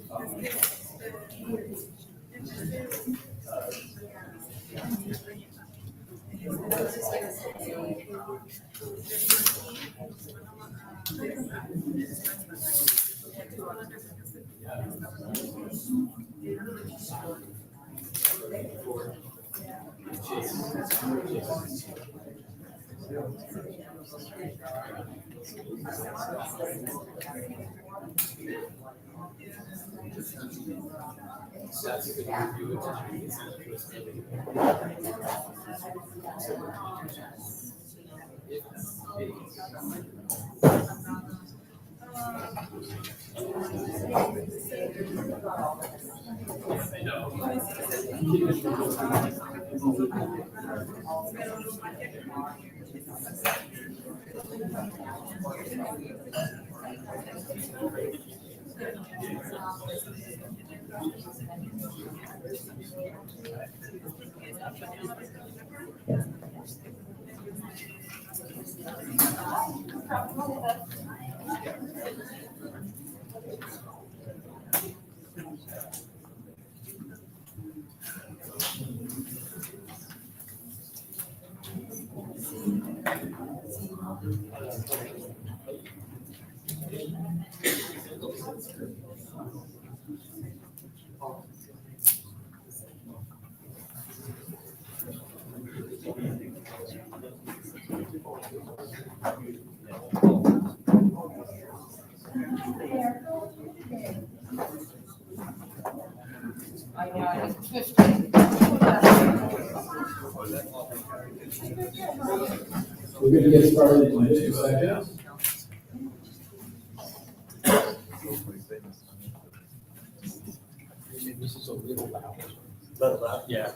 We're going to get started in just a second. This is a little loud. Yeah.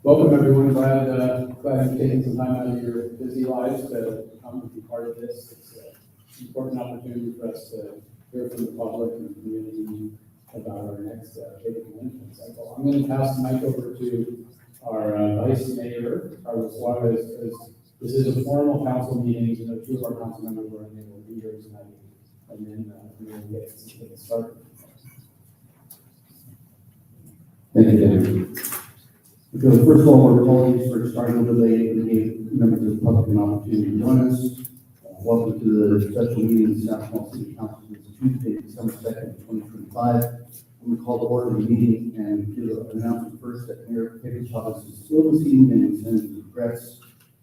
Welcome, everyone. Glad you're taking some time out of your busy lives to come and be part of this. It's an important opportunity for us to hear from the public and the community about our next data management cycle. I'm going to pass the mic over to our Vice Mayor, Carlos Suarez, as this is a formal council meeting. You know, two of our council members were unable to be here tonight, and then we'll get started. Thank you, Dan. Because first of all, we're apologies for starting a little late and gave members of the public an opportunity to join us. Welcome to the special meeting of the National City Council. It's Tuesday, December 2nd, 2025. I'm going to call the order of the meeting and give an announcement first that Mayor Pickett's office is still this evening and sends his regrets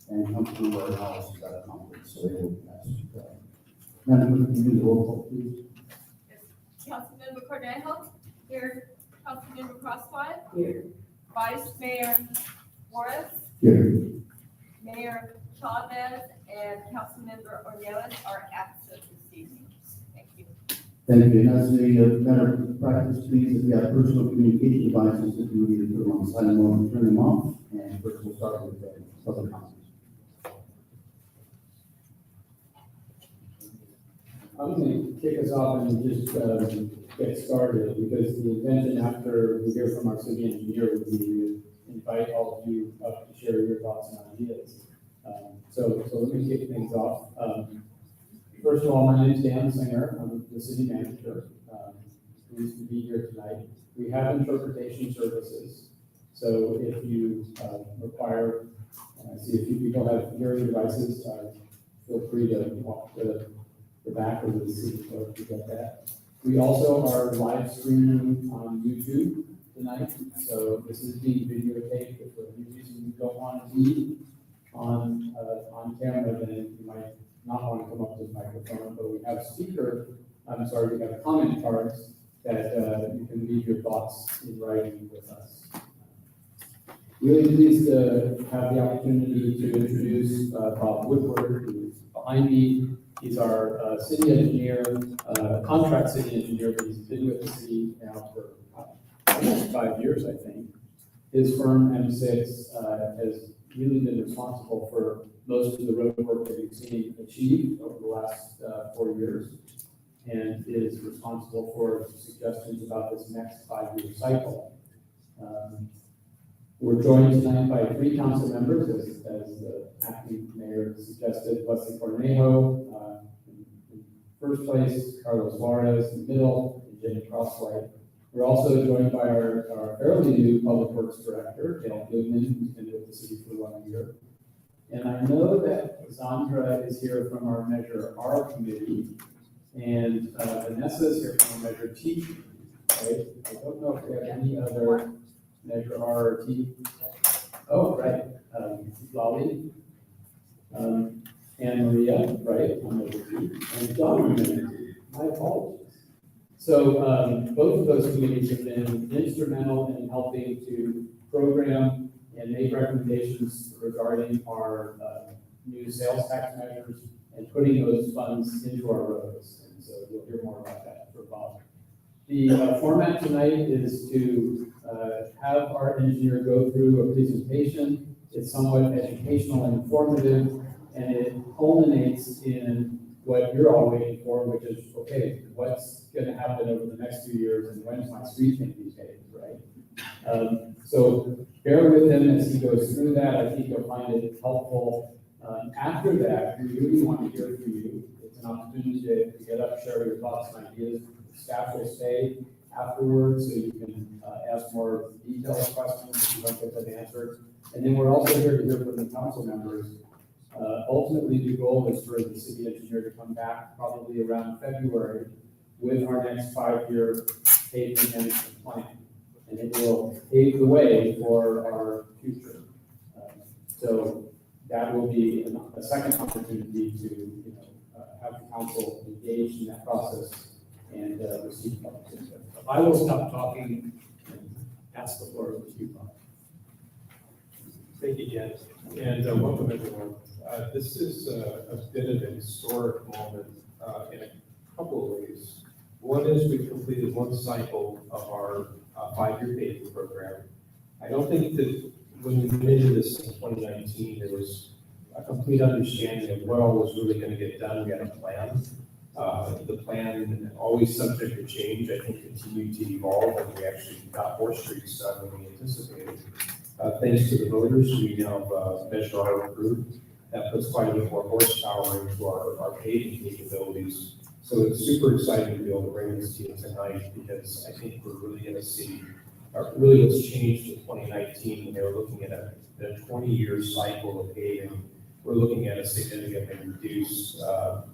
and Councilmember Ornelas is at a conference, so they will pass. Madam Clerk, can you do the roll call, please? Councilmember Cornejo. Here. Councilmember Crosswhite. Here. Vice Mayor Morris. Here. Mayor Chavez and Councilmember Ornelas are absent this evening. Thank you. Thank you. And as a matter of practice, please, if you have personal communication devices, if you need to put them on silent mode and turn them off. And first we'll start with public comments. I'm going to kick us off and just get started, because the intention after we hear from our city engineer would be to invite all of you up to share your thoughts and ideas. So let me kick things off. First of all, my name is Dan Singer. I'm the city manager. Pleased to be here tonight. We have interpretation services. So if you require, I see a few people have hearing devices, feel free to walk to the back of the city clerk to get that. We also are live streaming on YouTube tonight. So this is being videotaped. If for any reason you don't want to be on camera, then you might not want to come up to the microphone, but we have we have comment cards that you can leave your thoughts in writing with us. Really pleased to have the opportunity to introduce Bob Woodward, who's behind me. He's our city engineer, contract city engineer, but he's been with the city now for almost 5 years, I think. His firm, M6, has really been responsible for most of the road work that you've seen achieved over the last 4 years, and is responsible for suggestions about this next 5-year cycle. We're joined tonight by 3 council members, as the acting mayor suggested: Wesley Cornejo, first place, Carlos Juarez in the middle, and Jenny Crosswhite. We're also joined by our fairly new Public Works Director, Dale Goodman, who's been with the city for 1 year. And I know that Zandra is here from our Measure R committee, and Vanessa is here from our Measure T committee, right? I don't know if we have any other Measure R or T. Oh, right, Lolly, and Maria, right, on Measure T, and John on Measure T. My apologies. So both of those committees have been instrumental in helping to program and make recommendations regarding our new sales tax measures and putting those funds into our roads. And so you'll hear more about that from Bob. The format tonight is to have our engineer go through a presentation. It's somewhat educational and informative, and it culminates in what you're all waiting for, which is, okay, what's going to happen over the next few years and when's my street going to be paved, right? So bear with him as he goes through that. I think you'll find it helpful. After that, we really want to hear from you. It's an opportunity to get up, share your thoughts and ideas. Staff will stay afterwards so you can ask more detailed questions if you don't get them answered. And then we're also here to hear from the council members. Ultimately, the goal is for the city engineer to come back probably around February with our next 5-year pavement management plan. And it will pave the way for our future. So that will be a second opportunity to have the council engage in that process and receive public input. I will stop talking and pass the floor over to you, Bob. Thank you, Jen, and welcome everyone. This is a bit of a historic moment in a couple of ways. One is we completed one cycle of our 5-year paving program. I don't think that when we went into this in 2019, there was a complete understanding of what all was really going to get done. We had a plan. The plan, always subject to change, I think continued to evolve, and we actually got more streets done than we anticipated. Thanks to the voters, we now have Measure R approved. That puts quite a bit more horsepower into our paving capabilities. So it's super exciting to be able to bring this to you tonight, because I think we're really going to see really what's changed in 2019 when they were looking at a 20-year cycle of paving. We're looking at a significantly reduced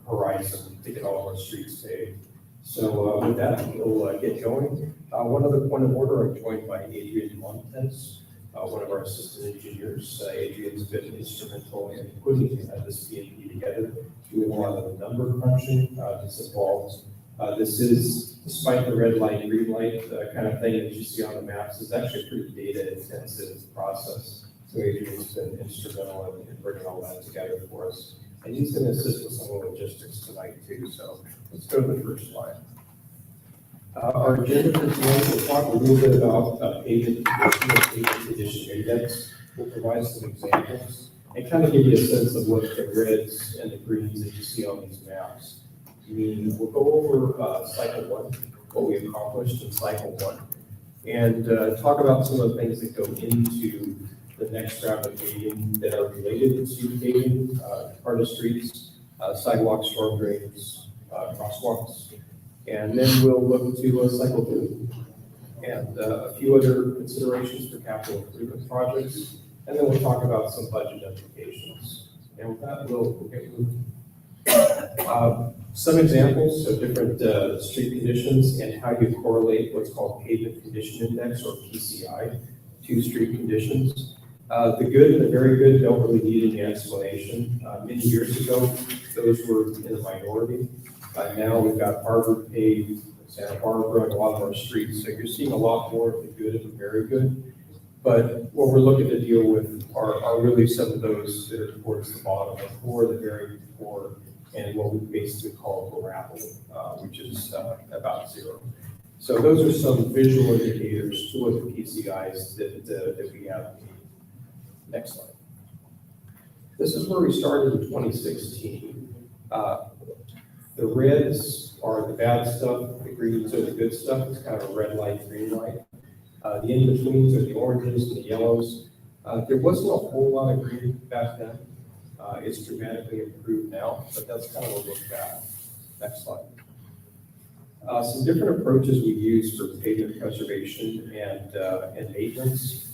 horizon to get all of our streets paved. So with that, we'll get going. One other point of order, I'm joined by Adrian Montes, one of our assistant engineers. Adrian's been instrumental in putting this PMP together, doing a lot of the number crunching that's involved. This is, despite the red light, green light kind of thing that you see on the maps, is actually a pretty data intensive process. So Adrian's been instrumental in bringing all that together for us. And he's going to assist with some of the logistics tonight too. So let's go to the first slide. Our agenda for tonight, we'll talk a little bit about pavement condition and pavement condition index. We'll provide some examples and kind of give you a sense of what the reds and the greens that you see on these maps mean. We'll go over cycle 1, what we accomplished in cycle 1, and talk about some of the things that go into the next round of paving that are related to paving, part of streets, sidewalks, storm drains, crosswalks. And then we'll look to cycle 2 and a few other considerations for capital improvement projects. And then we'll talk about some budget implications. And with that, we'll get moving. Some examples of different street conditions and how you correlate what's called pavement condition index, or PCI, to street conditions. The good and the very good don't really need any explanation. Many years ago, those were in the minority. Now we've got Harvard paved, Santa Barbara, and a lot of our streets. So you're seeing a lot more of the good and the very good. But what we're looking to deal with are really some of those that are towards the bottom, the poor, the very poor, and what we basically call gravel, which is about 0. So those are some visual indicators to what the PCIs that we have. Next slide. This is where we started in 2016. The reds are the bad stuff, the greens are the good stuff. It's kind of a red light, green light. The in-betweens are the oranges and the yellows. There wasn't a whole lot of green back then. It's dramatically improved now, but that's kind of a look back. Next slide. Some different approaches we use for pavement preservation and maintenance.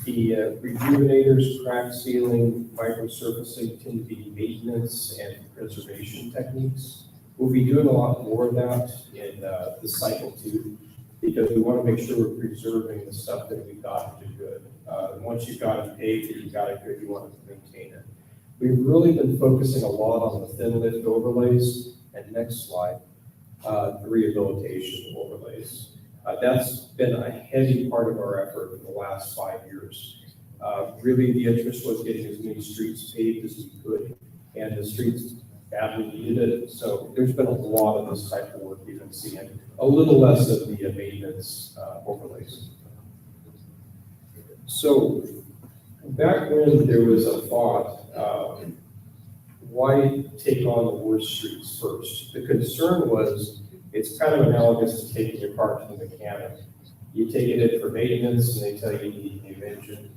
The rejuvenators, crack sealing, microsurfacing tend to be maintenance and preservation techniques. We'll be doing a lot more of that in the cycle two, because we want to make sure we're preserving the stuff that we've got to do good. Once you've got it paved and you've got it good, you want to maintain it. We've really been focusing a lot on the thin lift overlays, and next slide, the rehabilitation overlays. That's been a heavy part of our effort in the last 5 years. Really, the interest was getting as many streets paved as we could, and the streets badly needed it. So there's been a lot of this type of work you've been seeing, a little less of the maintenance overlays. So back when there was a thought, why take on the worst streets first? The concern was, it's kind of analogous to taking your car to the mechanic. You take it in for maintenance and they tell you you need a new engine.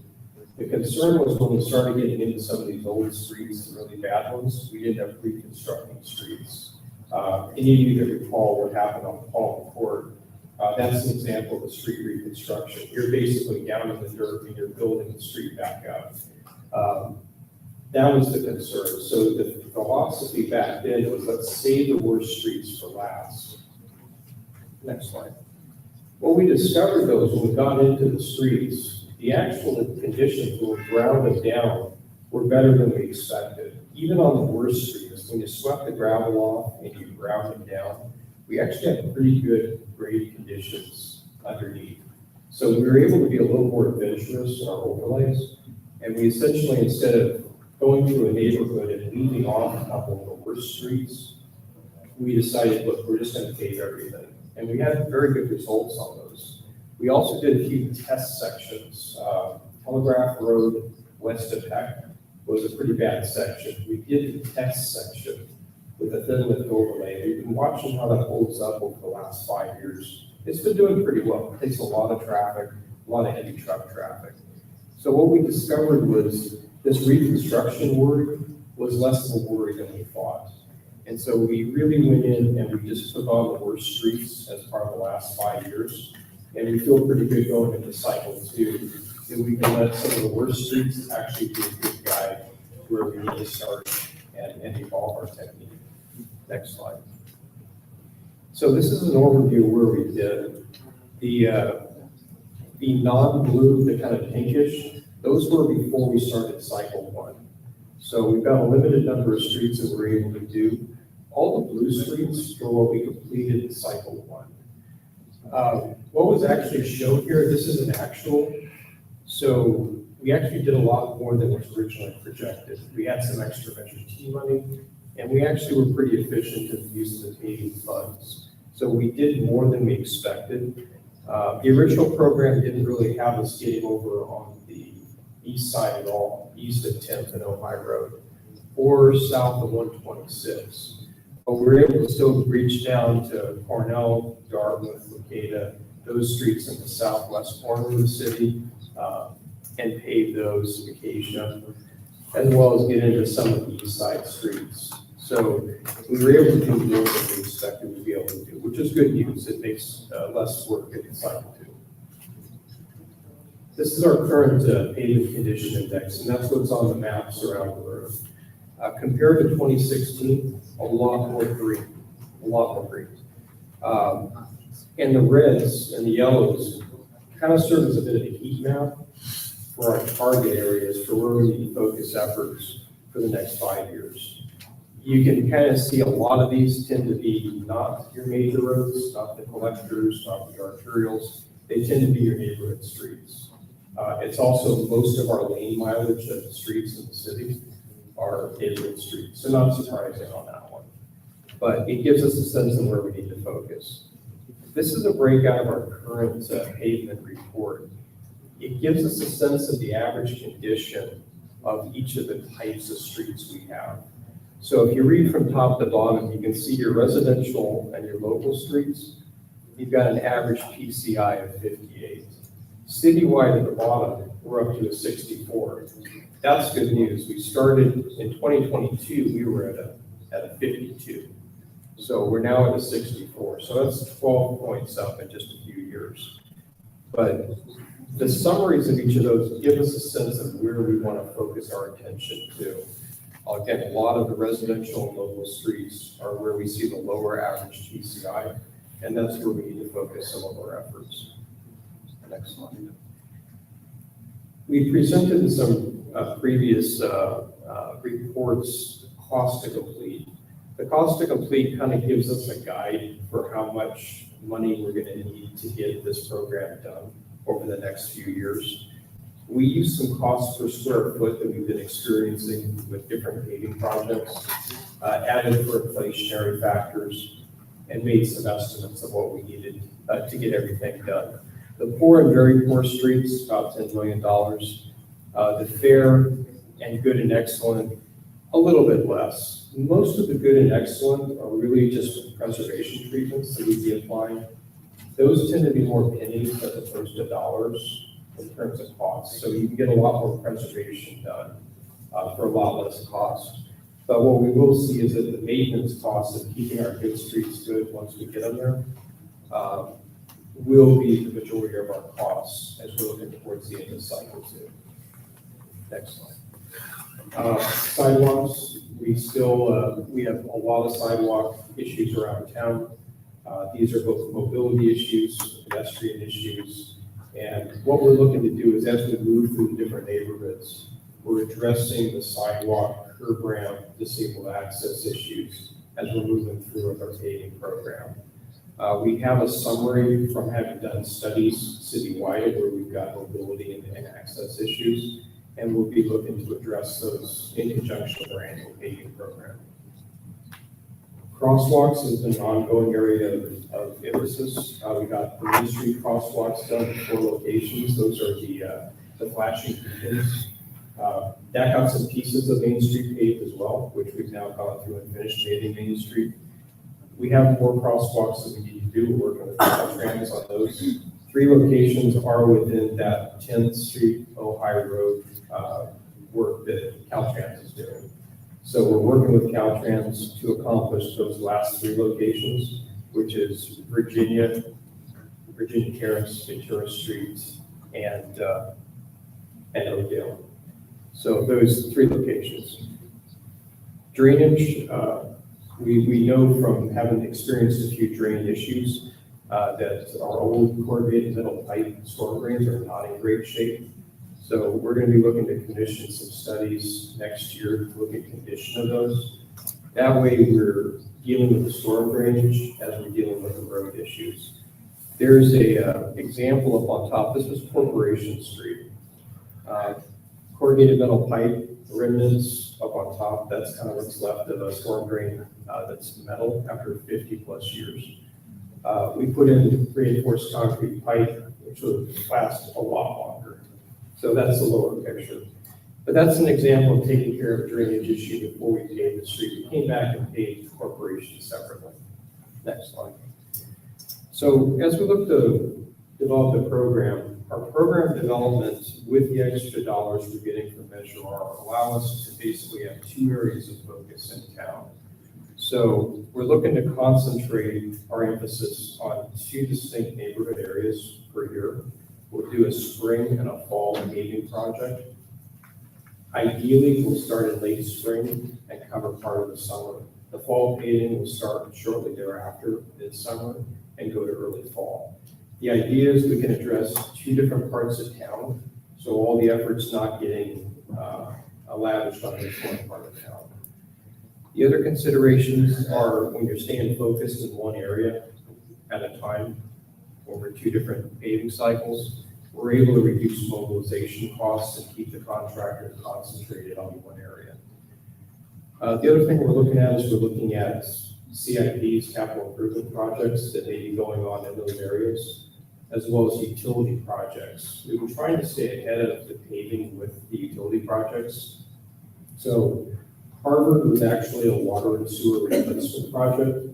The concern was when we started getting into some of these old streets, the really bad ones, we ended up reconstructing streets. Any of you that recall what happened on Paula Court, that's an example of a street reconstruction. You're basically down in the dirt and you're building the street back up. That was the concern. So the philosophy back then was, let's save the worst streets for last. Next slide. What we discovered though is when we got into the streets, the actual conditions when we ground them down were better than we expected. Even on the worst streets, when you swept the gravel off and you ground them down, we actually had pretty good grade conditions underneath. So we were able to be a little more adventurous in our overlays. And we essentially, instead of going through a neighborhood and leaving off a couple of the worst streets, we decided, look, we're just going to pave everything. And we had very good results on those. We also did a few test sections. Telegraph Road west of Peck was a pretty bad section. We did the test section with a thin lift overlay. We've been watching how that holds up over the last 5 years. It's been doing pretty well. It takes a lot of traffic, a lot of heavy truck traffic. So what we discovered was this reconstruction worry was less of a worry than we thought. And so we really went in and we just took on the worst streets as part of the last 5 years. And we feel pretty good going into cycle two, that we can let some of the worst streets actually be a good guide where we need to start and evolve our technique. Next slide. So this is an overview of where we did. The non-blue, the kind of pinkish, those were before we started cycle one. So we've got a limited number of streets that we're able to do. All the blue streets were what we completed in cycle one. What was actually shown here, this is an actual. So we actually did a lot more than was originally projected. We had some extra Measure T money, and we actually were pretty efficient in the use of the paving funds. So we did more than we expected. The original program didn't really have us getting over on the east side at all, east of 10th and Ojai Road, or south of 126. But we were able to still reach down to Cornell, Dartmouth, Leucata, those streets in the southwest corner of the city, and pave those Acacia, as well as get into some of the east side streets. So we were able to do more than we expected to be able to do, which is good news. It makes less work in cycle two. This is our current pavement condition index, and that's what's on the maps around the road. Compared to 2016, a lot more green, a lot more green. And the reds and the yellows kind of serve as a bit of a heat map for our target areas for where we need to focus efforts for the next 5 years. You can kind of see a lot of these tend to be not your major roads, not the collectors, not the arterials. They tend to be your neighborhood streets. It's also most of our lane mileage of the streets in the city are neighborhood streets, so not surprising on that one. But it gives us a sense of where we need to focus. This is a breakout of our current pavement report. It gives us a sense of the average condition of each of the types of streets we have. So if you read from top to bottom, you can see your residential and your local streets. You've got an average PCI of 58. Citywide at the bottom, we're up to a 64. That's good news. We started in 2022, we were at a 52. So we're now at a 64. So that's 12 points up in just a few years. But the summaries of each of those give us a sense of where we want to focus our attention to. Again, a lot of the residential and local streets are where we see the lower average TCI, and that's where we need to focus some of our efforts. Next slide. We presented in some previous reports cost to complete. The cost to complete kind of gives us a guide for how much money we're going to need to get this program done over the next few years. We use some cost per square foot that we've been experiencing with different paving projects, added for inflationary factors, and made some estimates of what we needed to get everything done. The poor and very poor streets, about $10 million. The fair and good and excellent, a little bit less. Most of the good and excellent are really just preservation treatments that we'd be applying. Those tend to be more pennies as opposed to dollars in terms of cost. So you can get a lot more preservation done for a lot less cost. But what we will see is that the maintenance costs of keeping our good streets good once we get them there will be the majority of our costs as we're looking towards the end of cycle 2. Next slide. Sidewalks, we have a lot of sidewalk issues around town. These are both mobility issues, pedestrian issues, and what we're looking to do is as we move through the different neighborhoods, we're addressing the sidewalk, curb ramp, disabled access issues as we're moving through with our paving program. We have a summary from having done studies citywide where we've got mobility and access issues, and we'll be looking to address those in conjunction with our annual paving program. Crosswalks has been an ongoing area of emphasis. We got the Main Street crosswalks done in 4 locations. Those are the flashing beacons. That got some pieces of Main Street paved as well, which we've now gone through and finished paving Main Street. We have more crosswalks that we need to do. We're working with Caltrans on those. 3 locations are within that 10th Street, Ohio Road work that Caltrans is doing. So we're working with Caltrans to accomplish those last 3 locations, which is Virginia Terrace, Ventura Street, and Oakdale. So those 3 locations. Drainage, we know from having experienced a few drain issues that our old corrugated metal pipe storm drains are not in great shape. So we're going to be looking to commission some studies next year to look at condition of those. That way we're dealing with the storm drainage as we're dealing with the road issues. There's a example up on top. This was Corporation Street. Corrugated metal pipe remnants up on top. That's kind of what's left of a storm drain that's metal after 50 plus years. We put in reinforced concrete pipe, which will last a lot longer. So that's the lower picture. But that's an example of taking care of a drainage issue before we paved the street. We came back and paved the corporation separately. Next slide. So as we look to develop the program, our program development with the extra dollars we're getting from Measure R allow us to basically have 2 areas of focus in town. So we're looking to concentrate our emphasis on 2 distinct neighborhood areas per year. We'll do a spring and a fall paving project. Ideally, we'll start in late spring and cover part of the summer. The fall paving will start shortly thereafter, mid-summer, and go to early fall. The idea is we can address 2 different parts of town, so all the efforts not getting lavished on this one part of town. The other considerations are when you're staying focused in one area at a time over 2 different paving cycles, we're able to reduce mobilization costs and keep the contractor concentrated on one area. The other thing we're looking at is we're looking at CIPs, capital improvement projects that may be going on in those areas, as well as utility projects. We've been trying to stay ahead of the paving with the utility projects. So Harvard was actually a water and sewer replacement project.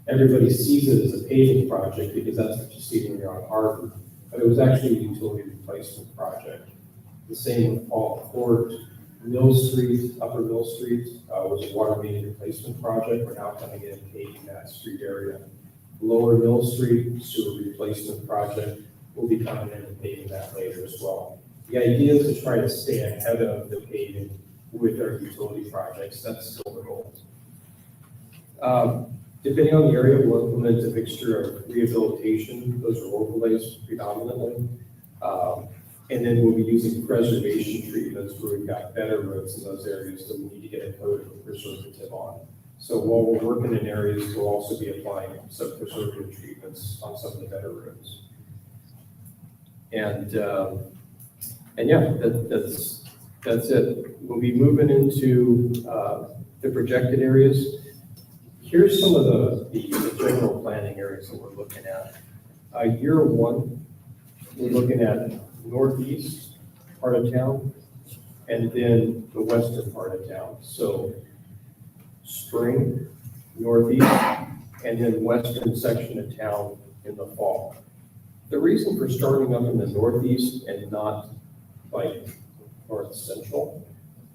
Everybody sees it as a paving project because that's what you see when you're on Harvard, but it was actually a utility replacement project. The same with Paula Court, Mill Street, Upper Mill Street, was a water main replacement project. We're now coming in and paving that street area. Lower Mill Street sewer replacement project will be coming in and paving that later as well. The idea is to try to stay ahead of the paving with our utility projects. That's still the goal. Depending on the area, we'll implement a mixture of rehabilitation. Those are overlays predominantly. And then we'll be using preservation treatments where we've got better roads in those areas that we need to get a code of preservative on. So while we're working in areas, we'll also be applying some preservative treatments on some of the better roads. And yeah, that's it. We'll be moving into the projected areas. Here's some of the general planning areas that we're looking at. Year one, we're looking at northeast part of town, and then the western part of town. So spring, northeast, and then western section of town in the fall. The reason for starting up in the northeast and not like north central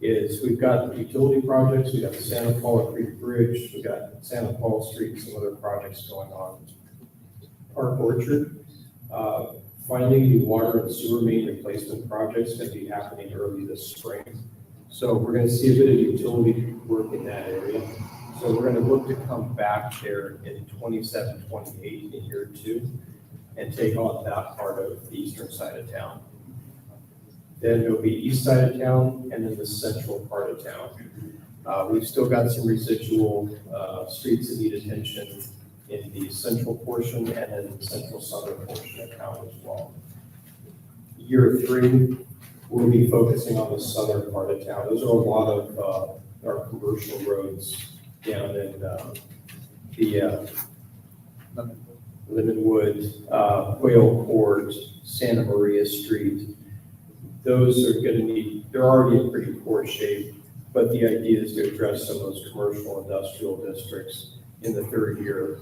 is we've got utility projects, we've got the Santa Paula Creek Bridge, we've got Santa Paula Street, and some other projects going on. Park Orchard, finding the water and sewer main replacement projects going to be happening early this spring. So we're going to see a bit of utility work in that area. So we're going to look to come back there in 27, 28 in year two and take on that part of the eastern side of town. Then it'll be east side of town and then the central part of town. We've still got some residual streets that need attention in the central portion and then the central southern portion of town as well. Year three, we'll be focusing on the southern part of town. Those are a lot of our commercial roads down in the Lindenwood, Whale Court, Santa Maria Street. Those are going to need, they're already in pretty poor shape, but the idea is to address some of those commercial industrial districts in the third year.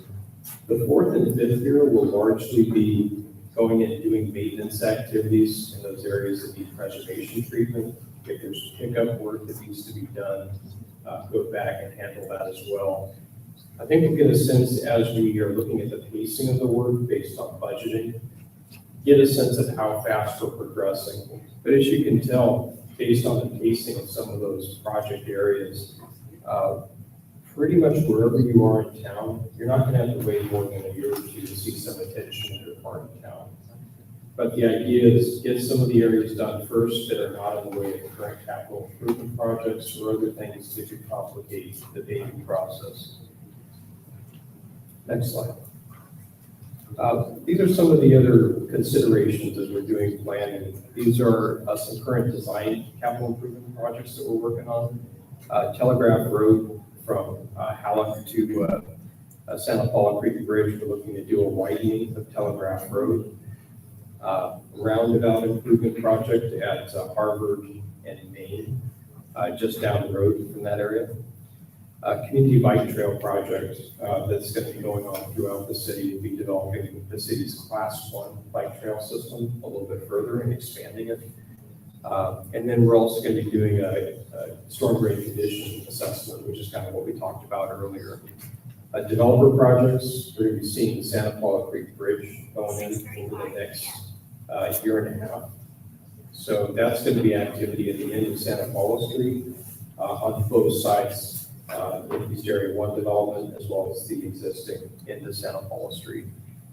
The fourth and fifth year will largely be going in and doing maintenance activities in those areas that need preservation treatment. If there's pickup work that needs to be done, go back and handle that as well. I think we'll get a sense as we are looking at the pacing of the work based on budgeting, get a sense of how fast we're progressing. But as you can tell, based on the pacing of some of those project areas, pretty much wherever you are in town, you're not gonna have to wait more than a year or two to see some attention in your part of town. But the idea is get some of the areas done first that are not in the way of current capital improvement projects or other things that could complicate the paving process. Next slide. These are some of the other considerations as we're doing planning. These are some current design capital improvement projects that we're working on. Telegraph Road from Halleck to Santa Paula Creek Bridge, we're looking to do a widening of Telegraph Road. Roundabout improvement project at Harvard and Maine, just down the road from that area. Community bike trail project that's going to be going on throughout the city. We'll be developing the city's Class 1 bike trail system a little bit further and expanding it. And then we're also going to be doing a storm drain condition assessment, which is kind of what we talked about earlier. Developer projects, we're going to be seeing the Santa Paula Creek Bridge going in over the next year and a half. So that's going to be activity at the end of Santa Paula Street on both sides. East Area 1 development as well as the existing into Santa Paula Street.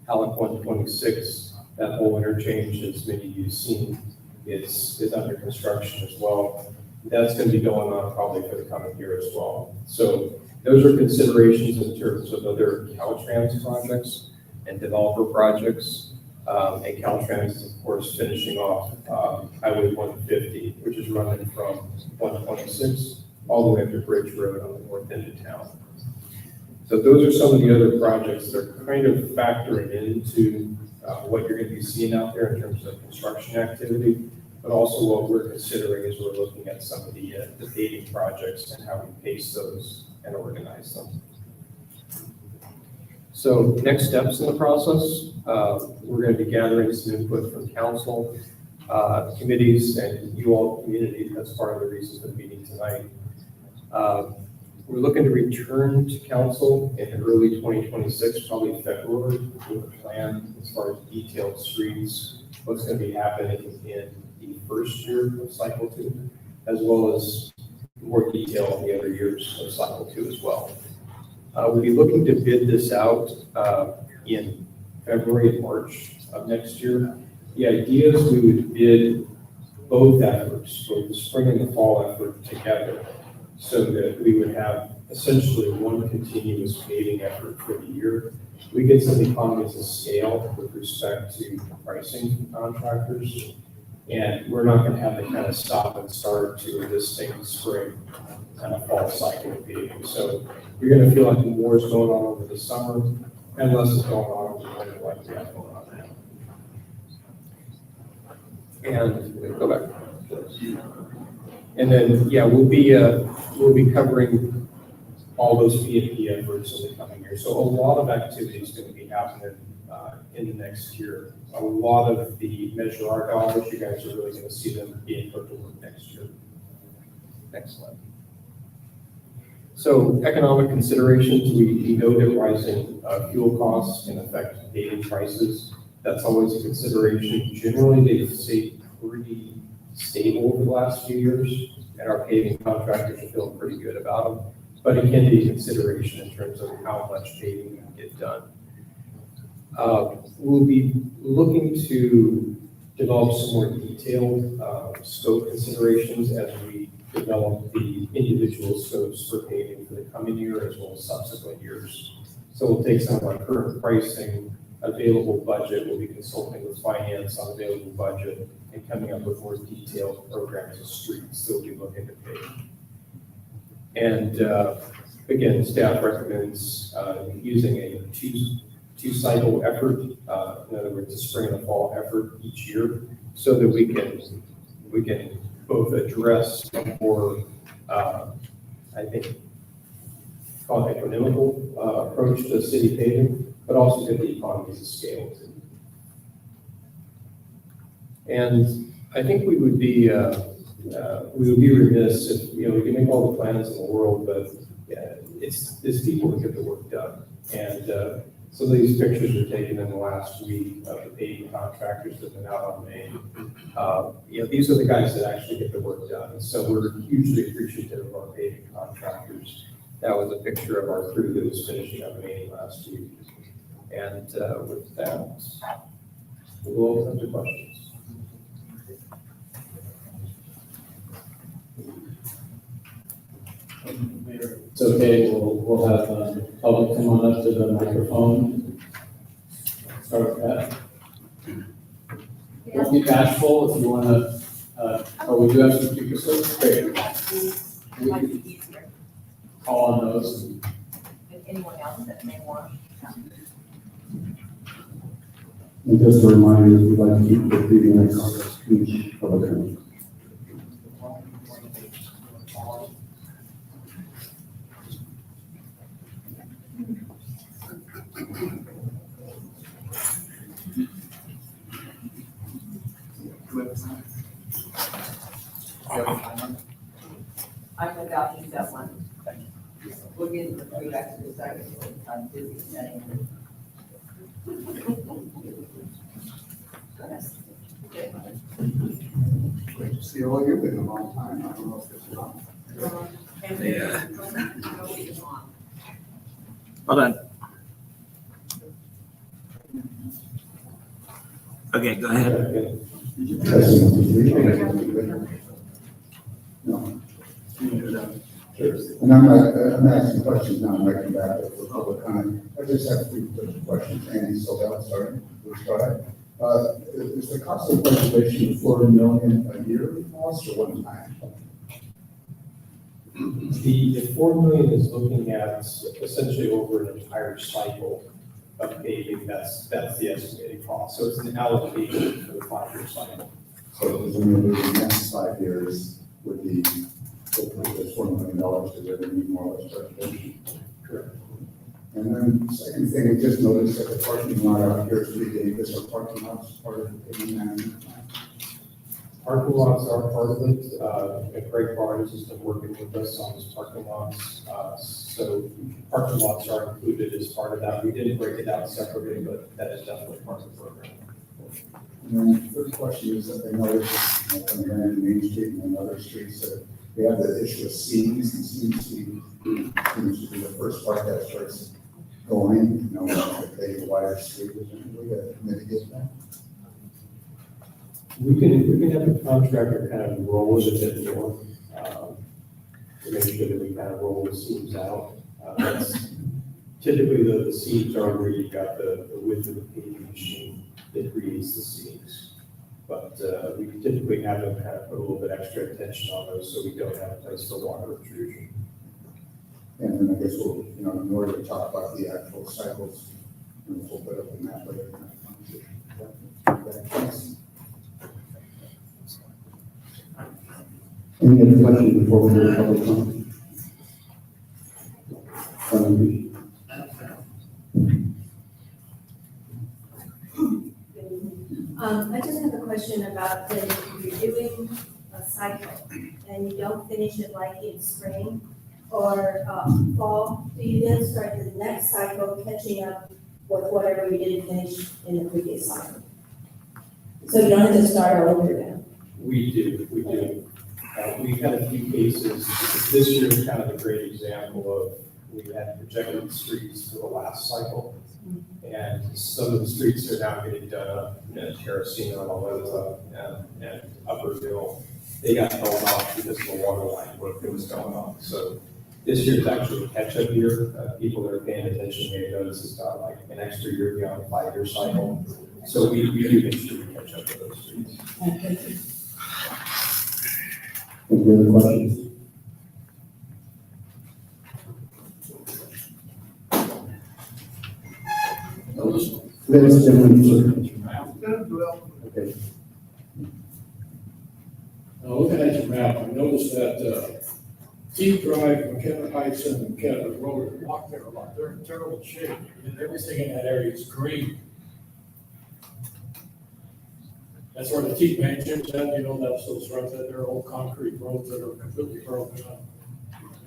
Halleck 126, that whole interchange, as many of you have seen, is under construction as well. That's going to be going on probably for the coming year as well. So those are considerations in terms of other Caltrans projects and developer projects. And Caltrans is, of course, finishing off Highway 150, which is running from 126 all the way up to Bridge Road on the north end of town. So those are some of the other projects that are kind of factoring into what you're going to be seeing out there in terms of construction activity, but also what we're considering as we're looking at some of the paving projects and how we pace those and organize them. So next steps in the process, we're going to be gathering some input from council. committees and you all, community, that's part of the reason for the meeting tonight. We're looking to return to council in early 2026, probably February, with a plan as far as detailed streets, what's going to be happening in the first year of cycle 2, as well as more detail in the other years of cycle 2 as well. We'll be looking to bid this out in February and March of next year. The idea is we would bid both efforts, both the spring and the fall effort together, so that we would have essentially one continuous paving effort for the year. We get some economies of scale with respect to pricing from contractors, and we're not gonna have the kind of stop and start to this thing spring kind of fall cycle of paving. So you're gonna feel like more is going on over the summer and less is going on over the winter like we have going on now. And go back. And then, yeah, we'll be covering all those PMP efforts in the coming year. So a lot of activity is going to be happening in the next year. A lot of the Measure R dollars, you guys are really going to see them being put to work next year. Next slide. So economic considerations, we know that rising fuel costs can affect paving prices. That's always a consideration. Generally, they've stayed pretty stable over the last few years, and our paving contractors are feeling pretty good about them. But it can be a consideration in terms of how much paving we can get done. We'll be looking to develop some more detailed scope considerations as we develop the individual scopes for paving for the coming year as well as subsequent years. So we'll take some of our current pricing, available budget, we'll be consulting with finance on available budget and coming up with more detailed programs of streets that we'll be looking to pave. And again, staff recommends using a two-cycle effort, in other words, a spring and a fall effort each year, so that we can both address a more, I think, called economical approach to city paving, but also get the economies of scale too. And I think we would be remiss if, we can make all the plans in the world, but it's people that get the work done. And some of these pictures were taken in the last week of the paving contractors that have been out on Main. These are the guys that actually get the work done. And so we're hugely appreciative of our paving contractors. That was a picture of our crew that was finishing up Main last week. And with that, we'll open up to questions. It's okay, we'll have public come on up to the microphone. Start with that. Don't be bashful if you want to, we do have some speakers, great. We can call on those. And anyone else that may want. And just a reminder, we'd like to keep the previous speech public hearing. I'm about to use that one. We'll get the three back to the second. I'm busy setting. Great to see all you've been a long time. I don't know if it's long. Hold on. Okay, go ahead. No. And I'm asking questions now, I'm writing back for public comment. I just have three quick questions. Andy, so that's starting. Let's try. Is the cost of preservation $40 million a year cost or one time? The 4 million is looking at essentially over an entire cycle of paving. That's the estimated cost. So it's an allocation for the 5-year cycle. So presumably the next 5 years would be hopefully $4 million because they're going to need more or less preservation. Correct. And then second thing, we just noticed that the parking lot out here is pretty dangerous. Our parking lot's part of the paving management plan. Parking lots are part of it. And Craig Barnes has been working with us on his parking lots. So parking lots are included as part of that. We didn't break it out separately, but that is definitely part of the program. And then the first question is that they noticed, on the Main Street and other streets that we have the issue of seams, and seems to be the first part that starts going, if they wire street, is there any way to mitigate that? We can have the contractor kind of roll it a bit more, to make sure that we kind of roll the seams out. That's typically the seams are where you've got the width of the paving machine that creates the seams. But we typically have them kind of put a little bit extra attention on those so we don't have a place for water intrusion. And then I guess we'll, in order to talk about the actual cycles, we'll put up a map later. Thanks. Any other questions before we go to public comment? I just have a question about when you're doing a cycle and you don't finish it like in spring or fall, do you then start the next cycle catching up with whatever you didn't finish in the previous cycle? So you don't have to start all over again? We do. We've had a few cases. This year is kind of a great example of we had projected streets for the last cycle. And some of the streets are now getting done up, Terracina and all that, and Upperville. They got held off because of the water line work that was going on. So this year's actually a catch-up year. People that are paying attention may notice it's got like an extra year beyond the 5-year cycle. So we do make sure we catch up with those streets. Any other questions? Ladies and gentlemen, okay. Looking at your map, I noticed that T Drive, McKenna Heights, and McKenna Road are blocked there a lot. They're in terrible shape, and everything in that area is green. That's where the T Mansions at, that's those right there, old concrete roads that are completely broken up.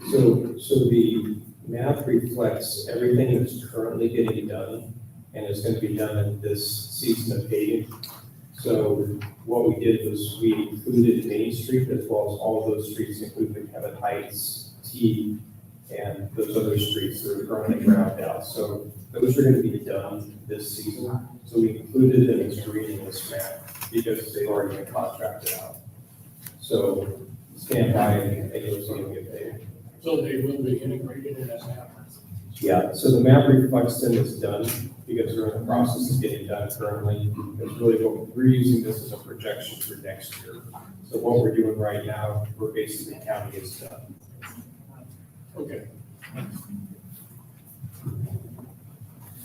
So the map reflects everything that's currently getting done and is going to be done in this season of paving. So what we did was we included Main Street as well as all of those streets, including Kevin Heights, T, and those other streets that are currently ground out. So those are going to be done this season. So we included them as green in this map because they've already been contracted out. So stand by and you'll see them get paid. So they will be integrated in that map. Yeah, so the map reflects them as done because they're in the process of getting done currently. It's really what we're using this as a projection for next year. So what we're doing right now, we're basically counting as done. Okay.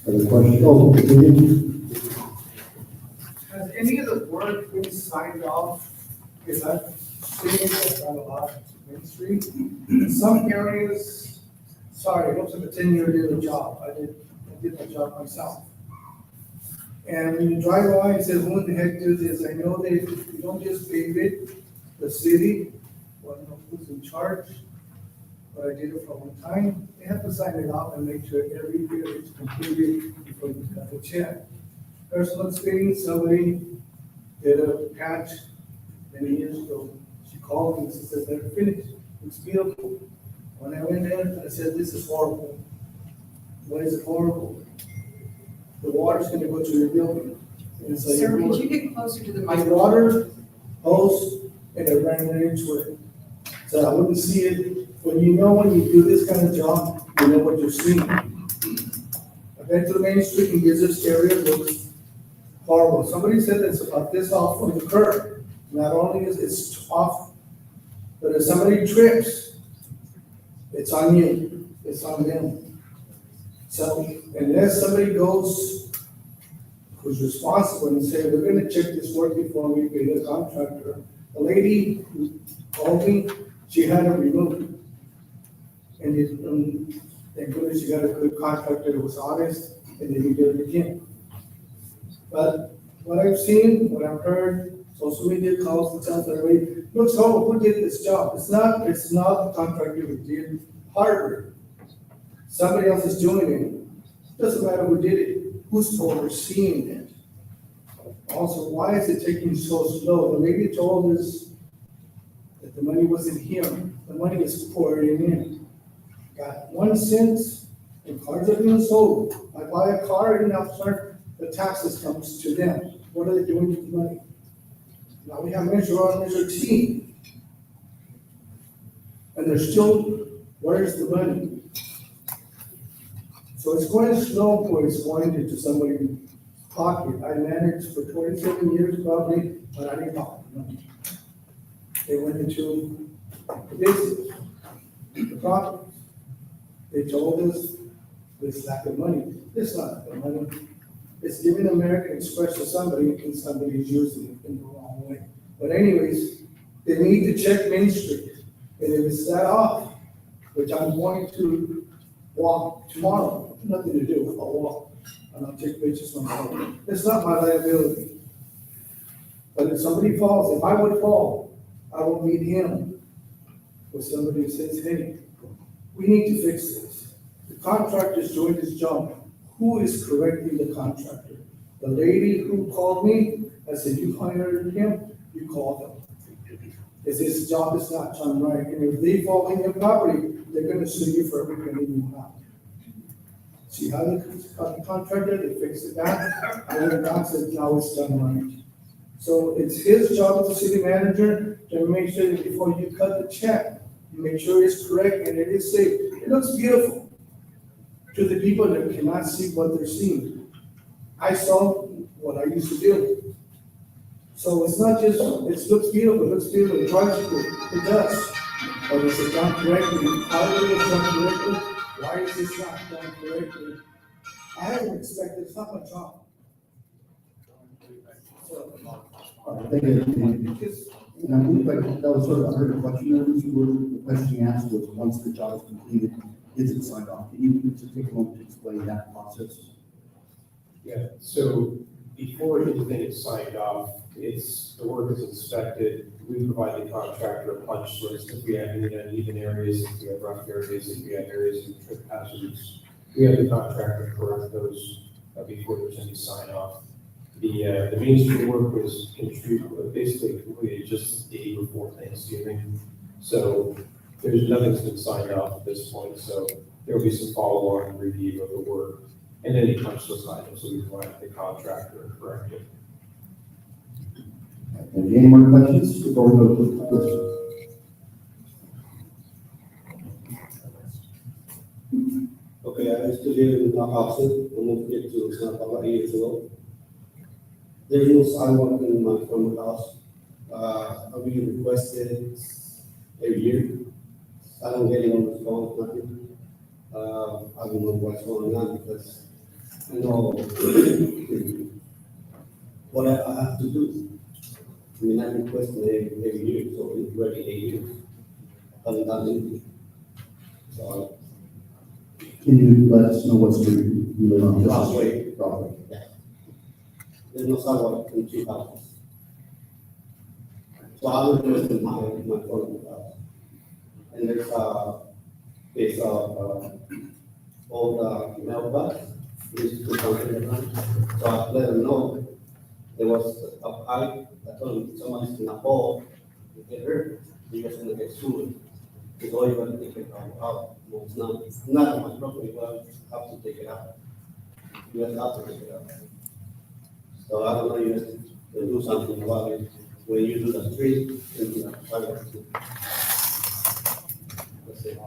Other questions? Oh, continue. Has any of the work been signed off? Because I've seen it on a lot of Main Street. In some areas, sorry, it looks like a 10-year job. I did my job myself. And when you drive by and say, who in the heck did this? I know you don't just pave it, the city, well, I don't know who's in charge, but I did it for one time. They have to sign it off and make sure every year it's completed before you cut the check. Personal experience, somebody did a patch many years ago. She called me and she said, they're finished. It's beautiful. When I went there, I said, this is horrible. Why is it horrible? The water's gonna go to your building. And so Sir, could you get closer to the my microphone? water hose and it ran right into it. So I wouldn't see it. When you do this kind of job, you know what you're seeing. I've been to the Main Street and this area looks horrible. Somebody said it's about this off from the curb. Not only is it off, but if somebody trips, it's on you, it's on them. So unless somebody goes who's responsible and say, we're gonna check this work before we pay the contractor. The lady who called me, she had it removed. And thank goodness she got a good contractor that was honest and then he did it again. But what I've seen, what I've heard, it's social media calls and tells everybody, look, so who did this job? It's not the contractor who did hardware. Somebody else is doing it. Doesn't matter who did it, who's overseeing it. Also, why is it taking so slow? The lady told us that the money wasn't here, the money is pouring in. Got 1 cent, and cars are being sold. I buy a car and now start, the taxes comes to them. What are they doing with the money? Now we have Measure R, Measure T. And they're still, where's the money? So it's going slow before it's going into somebody's pocket. I managed for 27 years probably, but I didn't talk to them. They went into the business, the property. They told us this lack of money. It's not lack of money. It's giving American Express to somebody and somebody is using it in the wrong way. But anyways, they need to check Main Street. And if it's that off, which I'm going to walk tomorrow, nothing to do, I'll walk and I'll take pictures myself. It's not my liability. But if somebody falls, if I would fall, I will meet him with somebody who says, hey, we need to fix this. The contractor is doing his job. Who is correcting the contractor? The lady who called me, I said, you hired him, you called him. If his job is not done right, and if they fall in your property, they're gonna sue you for every penny you have. See how the contractor, they fix it back, and then God said, now it's done right. So it's his job as a city manager to make sure that before you cut the check, you make sure it's correct and it is safe. It looks beautiful to the people that cannot see what they're seeing. I saw what I used to do. So it's not just, it looks beautiful, it drives you good, it does. But is it done correctly? How is it done correctly? Why is this not done correctly? I don't expect it's not my job. So, All right, thank you. because And I think that was sort of, I heard a question there, the question you asked was, once the job is completed, is it signed off? Can you just take a moment to explain that process? Yeah, so before anything is signed off, the work is inspected. We provide the contractor a punch list if we have any uneven areas, if we have rough areas, if we have areas of trip hazards. We have the contractor correct those before there's any sign off. The Main Street work was basically completed just the day before Thanksgiving. So nothing's been signed off at this point, so there will be some follow-on review of the work. And any punch list items, so we provide the contractor and correct it. Any more questions before we go to the question? Okay, I used to live in a house, I moved here to Santa Paula years ago. There's no sidewalk in my front house. I've been requested every year. I don't get it on the phone, nothing. I don't know what's going on because I know what I have to do. I mean, I request every year, so it's already 8 years. Haven't done anything. So, Can you let us know what street you live on? Crossway. Crossway. yeah. There's no sidewalk in 2 houses. So I was just in my front house. And there's this old mailbox. This is so I let them know there was a pipe. I told them somebody's gonna fall, you get hurt, you're just gonna get sued. Because all you gotta take it out. Well, it's not on my property, but I have to take it out. You just have to take it out. So I don't know, you have to do something about it when you do the street and the sidewalk. That's it.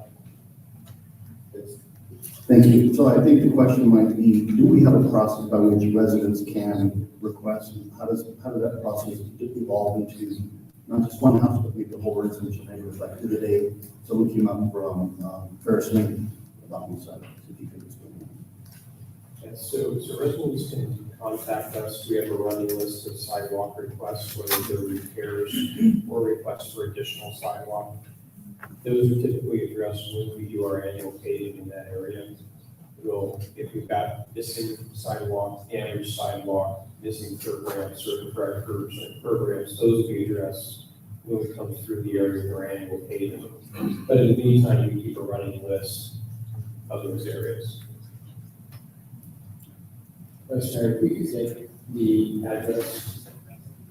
Thank you. So I think the question might be, do we have a process by which residents can request? How does that process evolve into not just one house, but maybe the whole residential neighborhood? Like the other day, someone came up from Ferris Lane about these items. If you could explain that. And so residents can contact us. We have a running list of sidewalk requests, whether they're repairs or requests for additional sidewalk. Those are typically addressed when we do our annual paving in that area. if we've got missing sidewalk, damaged sidewalk, missing curb ramps, certain curbs and curb ramps, those will be addressed when we come through the area of our annual paving. But in the meantime, we keep a running list of those areas. Commissioner, if we could get the address,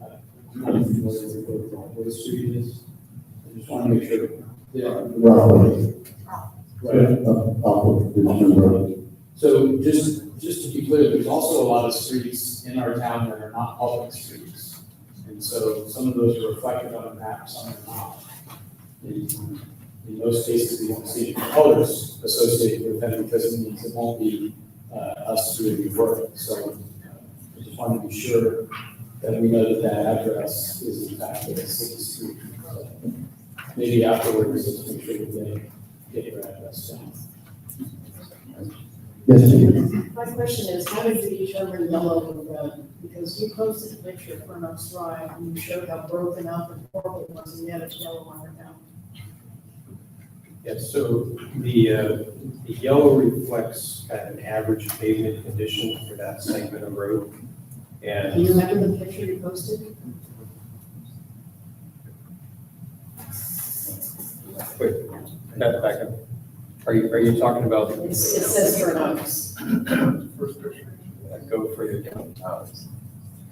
I'm familiar with what street is. I just want to make sure. Yeah. Roughly. Right. Off of Richmond Road. So just to be clear, there's also a lot of streets in our town that are not public streets. And so some of those are reflected on the map, some are not. In those cases, we won't see colors associated with them because it means it won't be us doing the work. So I just wanted to be sure that we know that that address is in fact a city street. So maybe afterwards, let's make sure that they get your address down. Yes, Jim. My question is, how did you determine yellow and red? Because you posted a picture of Furnace Drive and you showed how broken up and horrible it was, and yet it's yellow on it now. Yes, so the yellow reflects kind of an average pavement condition for that segment of road. Do you And remember the picture you posted? wait, back up. Are you talking about? It says Furnace. First picture. Go further down.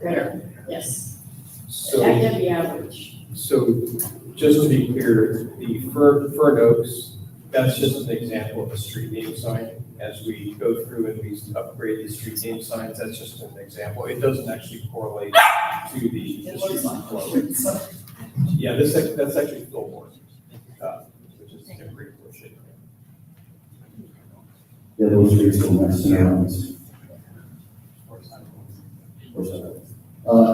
There, yes. So. That can be average. So just to be clear, the Fern Oaks, that's just an example of a street name sign. As we go through and we upgrade the street name signs, that's just an example. It doesn't actually correlate to the It street looks like flow. it. So, Yeah, that's actually billboard, which is a great portion. Yeah, those streets are nice and around.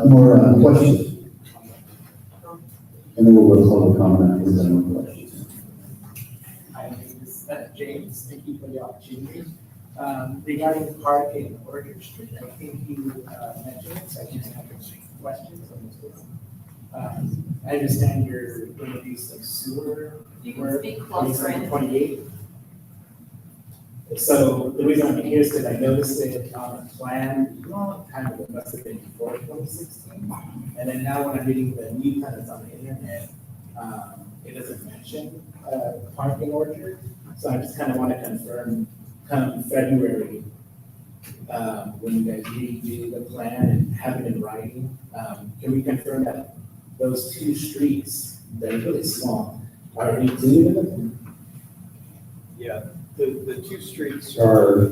More questions? And then we'll go to public comment after we're done with questions. Hi, my name is James. Thank you for the opportunity. Regarding parking in Orchard Street, I think you mentioned it, so I can have questions on this. I understand you're going to do some sewer You can work, speak closer in. 28. So the reason I'm here is because I noticed it on a plan, long time ago, must have been before 2016. And then now when I'm reading the new plans on the internet, it doesn't mention parking orchard. So I just kind of want to confirm, come February, when you guys redo the plan and have it in writing, can we confirm that those two streets that are really small are included in it? Yeah, the two streets are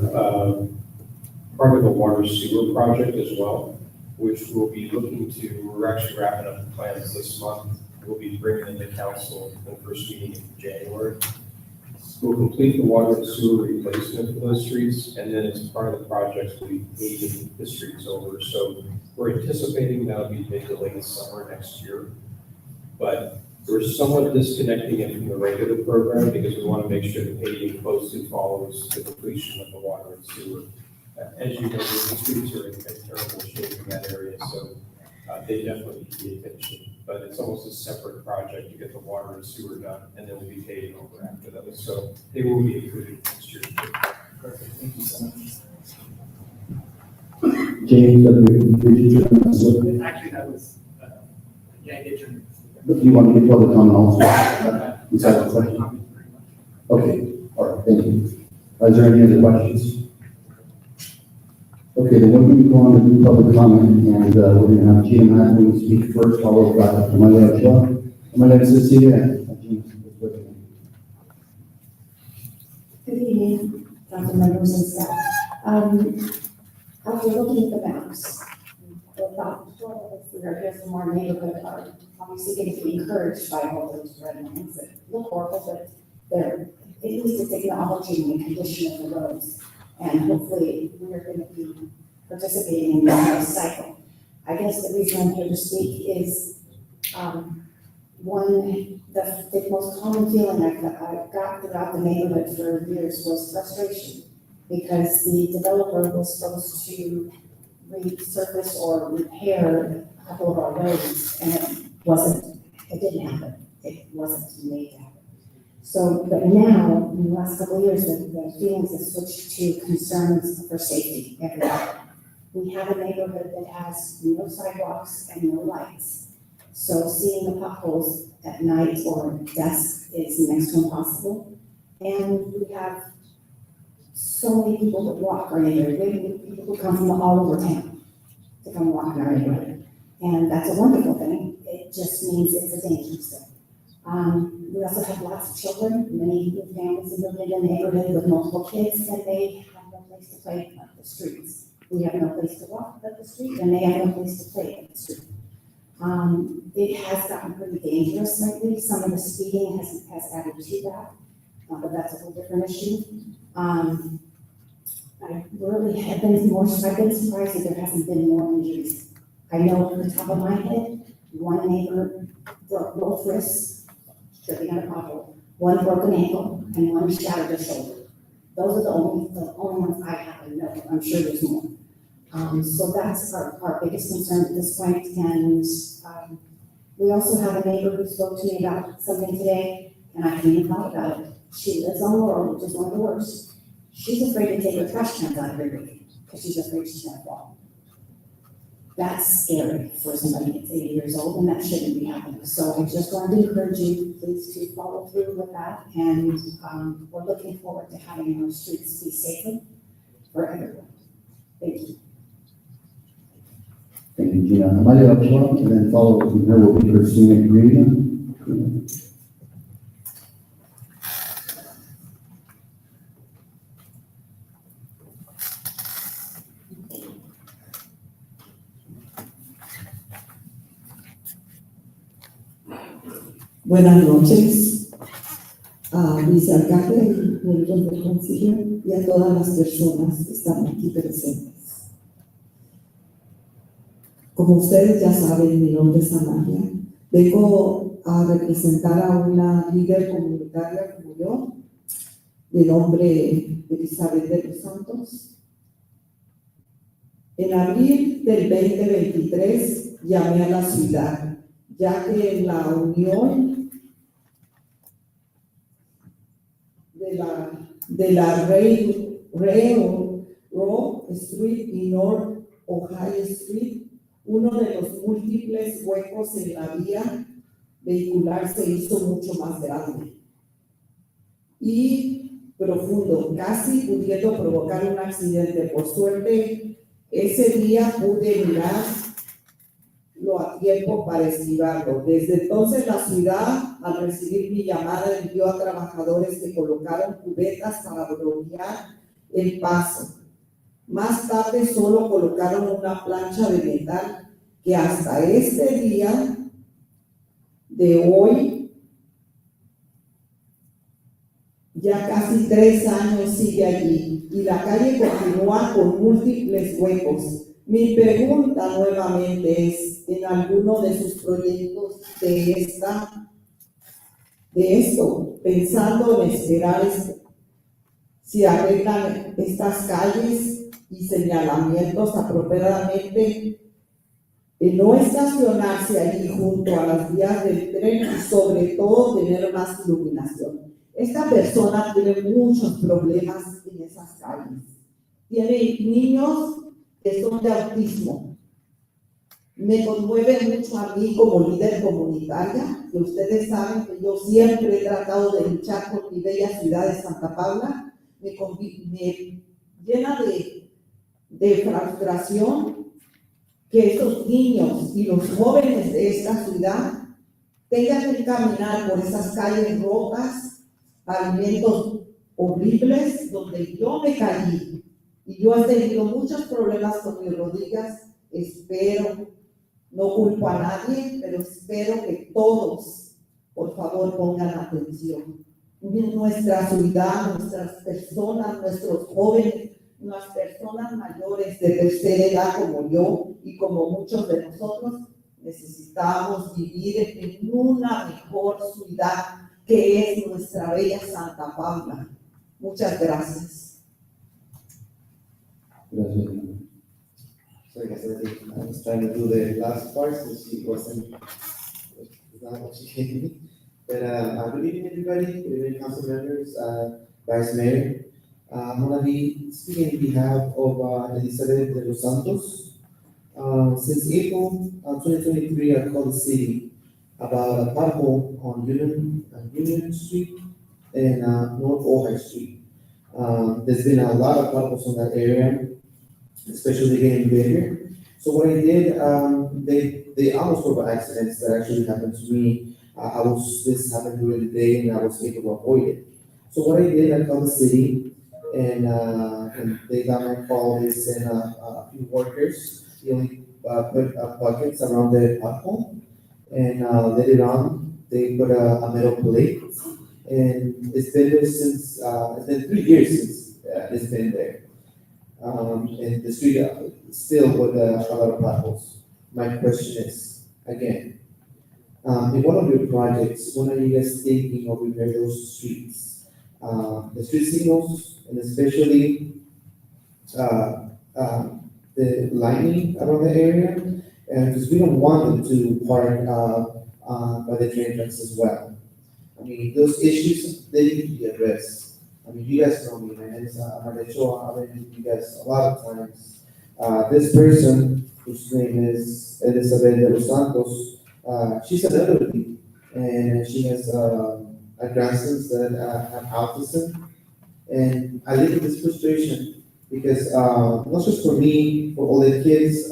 part of the water sewer project as well, which we'll be looking to, we're actually wrapping up the plans this month. We'll be bringing them to council in the first meeting in January. We'll complete the water and sewer replacement for those streets, and then as part of the projects, we'll be paving the streets over. So we're anticipating that'll be mid to late summer next year. But we're somewhat disconnecting it from the regular program because we want to make sure the paving closely follows the completion of the water and sewer. As you know, the streets are in terrible shape in that area, so they definitely need attention. But it's almost a separate project to get the water and sewer done, and then we'll be paving over after those. So they will be included next year. Perfect, thank you so much. James, do Actually, that was, yeah, I did turn. you want to give public comment also? Is that the question? Okay, all right, thank you. Is there any other questions? Okay, then we're going to go on to do public comment, and we're going to have Gina Matthews speak first, followed by Amalia Ochoa. Amalia Cecilia, and James. Good evening, council members and staff. After looking at the maps, the thought, we are here from our neighborhood, are obviously getting encouraged by all those red lines that look horrible, but they're, it needs to technology and the condition of the roads. And hopefully we're going to be participating in this cycle. I guess the reason I'm here to speak is, the most common feeling I've got throughout the neighborhood for years was frustration, because the developer was supposed to resurface or repair a couple of our roads, and it didn't happen. It wasn't made to happen. So, but now, in the last couple of years, the feelings have switched to concerns for safety everywhere. We have a neighborhood that has no sidewalks and no lights. So seeing the potholes at night or dusk is next to impossible. And we have so many people that walk our neighborhood. We have people who come from all over town to come walk in our neighborhood. And that's a wonderful thing. It just means it's a dangerous thing. We also have lots of children, many new families live in the neighborhood with multiple kids, and they have no place to play but the streets. We have no place to walk but the street, and they have no place to play but the street. It has gotten pretty dangerous lately. Some of the speeding has added to that, but that's a whole different issue. I really have been I've been surprised that there hasn't been more injuries. I know off the top of my head, one neighbor broke both wrists, tripping on a pothole, one broke an ankle, and one shattered a shoulder. Those are the only ones I happen to know. I'm sure there's more. So that's our biggest concern at this point. And we also have a neighbor who spoke to me about something today, and I hadn't even thought about it. She lives on Laurel, which is one of the worst. She's afraid to take her trash cans out every week because she's afraid she's going to fall. That's scary for somebody that's 80 years old, and that shouldn't be happening. So I just wanted to encourage you, please, to follow through with that. And we're looking forward to having our streets be safer for everyone. Thank you. Thank you, Gina. Amalia Ochoa, and then following her will be Christina Green. Buenas noches a vicealcalde, miembros del concilio y a todas las personas que están aquí presentes. Como ustedes ya saben, mi nombre es Amalia. Vengo a representar a una líder comunitaria como yo, de nombre Elizabeth de los Santos. En abril del 2023 llamé a la ciudad, ya que en la unión de la Railroad Street y North Ohio Street, uno de los múltiples huecos en la vía vehicular se hizo mucho más grande y profundo, casi pudiendo provocar un accidente. Por suerte, ese día pude mirarlo a tiempo para esquivarlo. Desde entonces, la ciudad, al recibir mi llamada, envió a trabajadores que colocaron cubetas para bloquear el paso. Más tarde solo colocaron una plancha de metal que hasta este día de hoy, ya casi 3 años sigue allí y la calle continúa con múltiples huecos. Mi pregunta nuevamente es, ¿en alguno de sus proyectos de esto, pensando en esperar si arreglan estas calles y señalamientos apropiadamente, no estacionarse allí junto a las vías del tren y sobre todo tener más iluminación? Esta persona tiene muchos problemas en esas calles. Tiene niños que son de autismo. Me conmueve mucho a mí como líder comunitaria, que ustedes saben que yo siempre he tratado de luchar por mi bella ciudad de Santa Paula. Me llena de frustración que estos niños y los jóvenes de esta ciudad tengan que caminar por esas calles rotas, pavimentos horribles, donde yo me caí y yo he tenido muchos problemas con mis rodillas. Espero, no culpo a nadie, pero espero que todos, por favor, pongan atención. Nuestra ciudad, nuestras personas, nuestros jóvenes, las personas mayores de tercera edad como yo y como muchos de nosotros, necesitamos vivir en una mejor ciudad que es nuestra bella Santa Paula. Muchas gracias. Gracias. So like I said, I was trying to do the last part since she wasn't, it's not what she gave me. But, good evening, everybody, good evening, council members, vice mayor. I'm gonna be speaking on behalf of, Elizabeth de los Santos. Since April, 2023, I called the city about a pothole on Union Street and, North Ojai Street. There's been a lot of potholes on that area, especially getting bigger. So what I did, they almost were by accidents that actually happened to me. This happened during the day and I was able to avoid it. So what I did, I called the city and they got my call, they sent a few workers. They only, put buckets around the pothole and, let it on. They put a metal plate and it's been there since, it's been 3 years since, it's been there. And the street still with a lot of potholes. My question is, again, in one of your projects, when are you guys thinking of repair those streets? The street signals and especially, the lighting around the area, and because we don't want them to park, by the train tracks as well. I mean, those issues, they need to be addressed. I mean, you guys know me, my name is Marecho, I've been with you guys a lot of times. This person, whose name is Elizabeth de los Santos, she's an elderly, and she has, a grandsons that have autism. And I live in this frustration because, not just for me, for all the kids,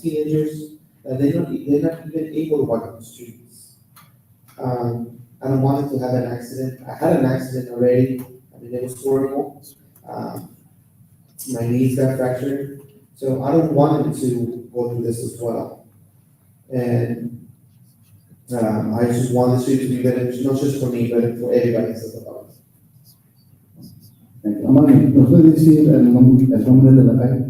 teenagers, they're not even able to walk on the streets. I don't want to have an accident. I had an accident already. I mean, it was horrible. My knees got fractured, so I don't want them to go through this as well. And I just want the street to be better, not just for me, but for everybody else about it. Thank you. Amani, ¿nos puede decir el nombre de la calle?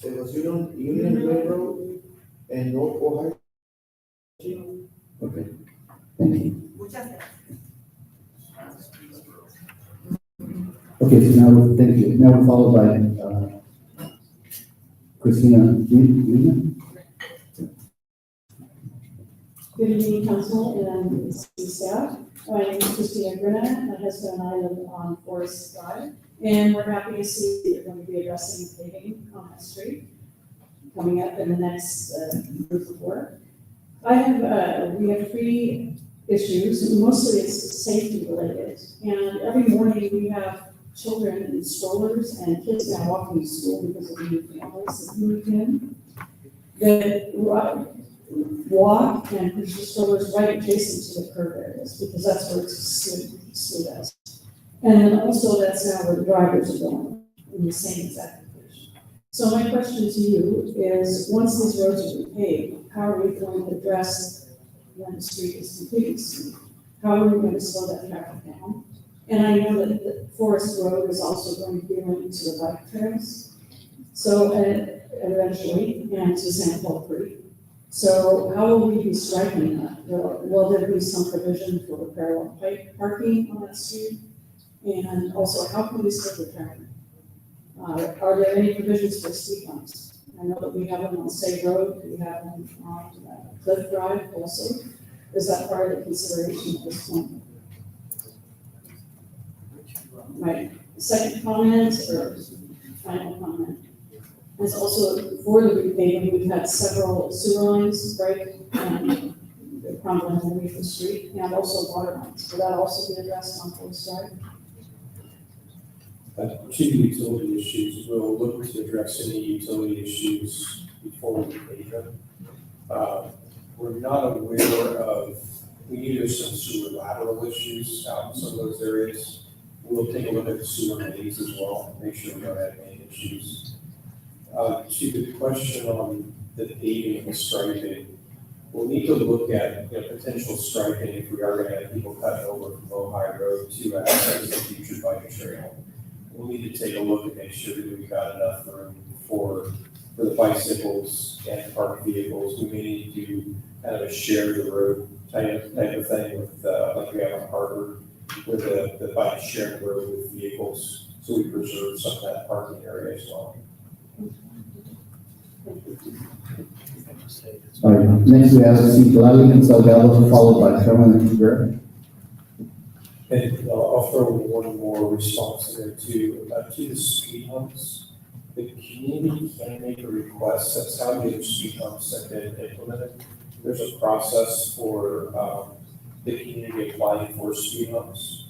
It was Union Railroad and North Ohio. Okay, thank you. Muchas gracias. Okay, so now, thank you. Now we're followed by, Christina. Good evening, council and city staff. My name is Christina Grina. My husband and I live on Forest Drive, and we're happy to see that you're going to be addressing paving on that street coming up in the next group of work. We have 3 issues, mostly it's safety related. And every morning we have children in strollers and kids now walking to school because of the new families that moved in. That walk and push the strollers right adjacent to the curb areas because that's where it's slid us. And then also that's now where the drivers are going in the same exact location. So my question to you is, once these roads are repaved, how are we going to address when the street is completely smooth? How are we going to slow that traffic down? And I know that the Forest Road is also going to be linked to the bike trails. So eventually, and to San Paul Creek. So how will we be striking that? Will there be some provision for the parallel parking on that street? And also, how can we slow the traffic? Are there any provisions for speed bumps? I know that we have them on State Road, we have them on Cliff Drive also. Is that part of the consideration at this point? My second comment, or final comment, is also for the repaving, we've had several sewer lines break and crumbling underneath the street, and also water lines. Will that also be addressed on Forest Drive? 2 utility issues. We'll look to address any utility issues before we pave them. We're not aware of, we knew there's some sewer lateral issues out in some of those areas. We'll take a look at the sewer mains as well, make sure we don't have any issues. To the question on the paving and striping, we'll need to look at potential striping if we are going to have people cutting over from Ojai Road to access the future bike trail. We'll need to take a look and make sure that we've got enough room for the bicycles and parked vehicles. We may need to do kind of a share the road type of thing with, like we have on Harbor, with the bike sharing the road with vehicles, so we preserve some of that parking area as well. All right, next we have Steve Lally Salgado, followed by Carolyn Rivera. And I'll throw one more response in there too, to the speed humps. The community can make a request, that's how the speed humps have been implemented. There's a process for, the community applying for speed humps.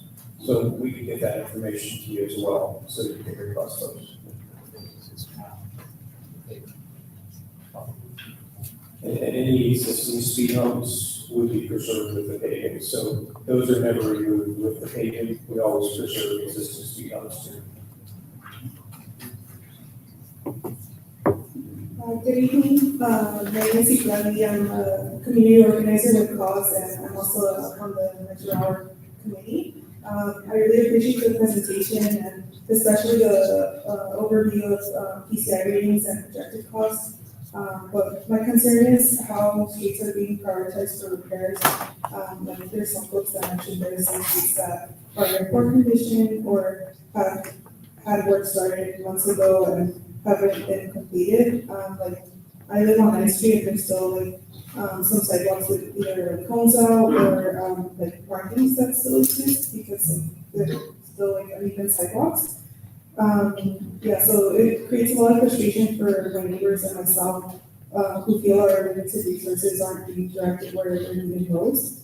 So we can get that information to you as well, so you can request those. And any existing speed humps would be preserved with the paving, so those are never removed with the paving, we always preserve existing speed humps too. Good evening, my name is Ibrahim. I'm a community organizer with Cause, and I'm also on the Metro Hour committee. I really appreciate the presentation and especially the overview of PCI ratings and projected costs. But my concern is how streets are being prioritized for repairs. Like there's some folks that mentioned there's some streets that are in poor condition or have had work started months ago and haven't been completed. Like I live on 9th Street and there's still like some sidewalks with either cones out or like markings that still exist because like, they're still like uneven sidewalks. Yeah, so it creates a lot of frustration for my neighbors and myself who feel our limited resources aren't being directed where they're needed most.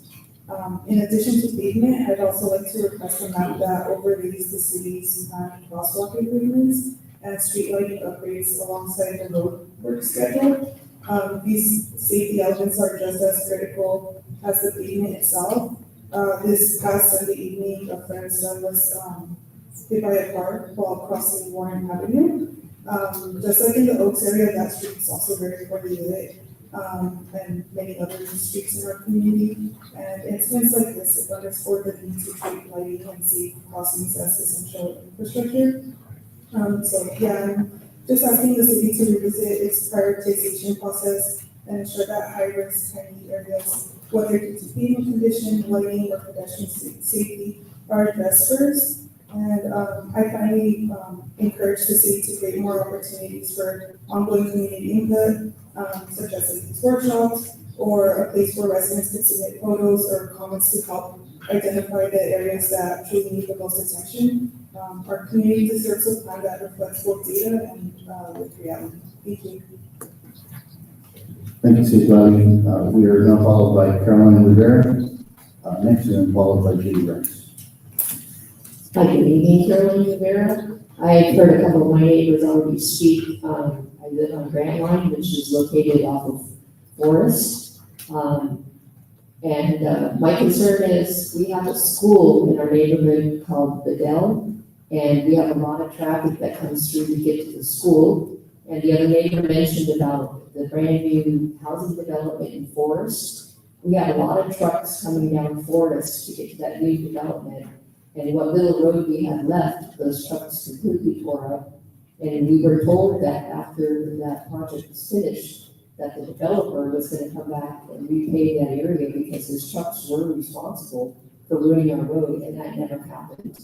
In addition to pavement, I'd also like to request a map that overlays the city's crosswalk improvements and street lighting upgrades alongside the road work schedule. These safety elements are just as critical as the pavement itself. This past Sunday evening, a friend's son was hit by a car while crossing Warren Avenue. Just like in the Oaks area, that street is also very poorly lit, and many other streets in our community. And incidents like this have underscored the need to treat lighting and safe crossings as essential infrastructure. So yeah, I'm just asking the city to revisit its prioritization process and ensure that high-risk tiny areas, whether due to pavement condition, lighting, or pedestrian safety, are addressed first. And I finally encourage the city to create more opportunities for ongoing community input, such as like these workshops, or a place where residents can submit photos or comments to help identify the areas that truly need the most attention. Our community deserves a plan that reflects both data and with reality. Thank you. Thank you, Steve Lally. We are now followed by Carolyn Rivera. Next, and then followed by Judy Burns. Hi, good evening, Carolyn Rivera. I've heard a couple of my neighbors already speak. I live on Grant Line, which is located off of Forest. My concern is we have a school in our neighborhood called Bedell, and we have a lot of traffic that comes through to get to the school. And the other neighbor mentioned about the brand new housing development in Forest. We have a lot of trucks coming down Forest to get to that new development. And what little road we had left, those trucks completely tore up. And we were told that after that project was finished, that the developer was gonna come back and repave that area because his trucks were responsible for ruining our road, and that never happened.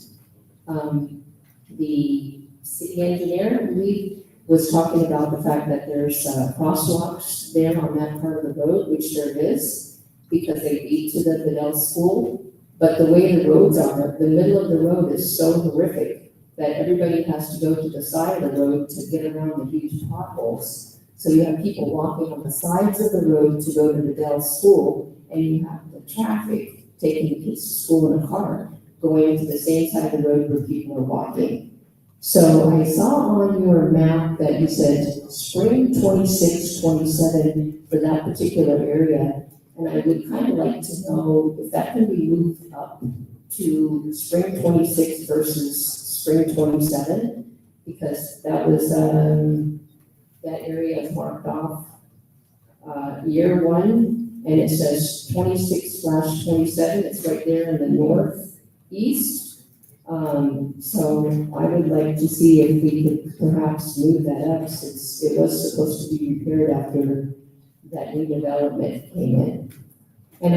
The city engineer, we was talking about the fact that there's crosswalks there on that part of the road, which there is, because they lead to the Bedell School. But the way the roads are, the middle of the road is so horrific that everybody has to go to the side of the road to get around the huge potholes. So you have people walking on the sides of the road to go to the Bedell School, and you have the traffic taking the kids to school in a car, going to the same side of the road where people are walking. So I saw on your map that you said spring 26, 27 for that particular area. And I would kind of like to know if that can be moved up to spring 26 versus spring 27, because that was, that area is marked off year one, and it says 26/27, it's right there in the northeast. So I would like to see if we could perhaps move that up, since it was supposed to be repaired after that new development came in. And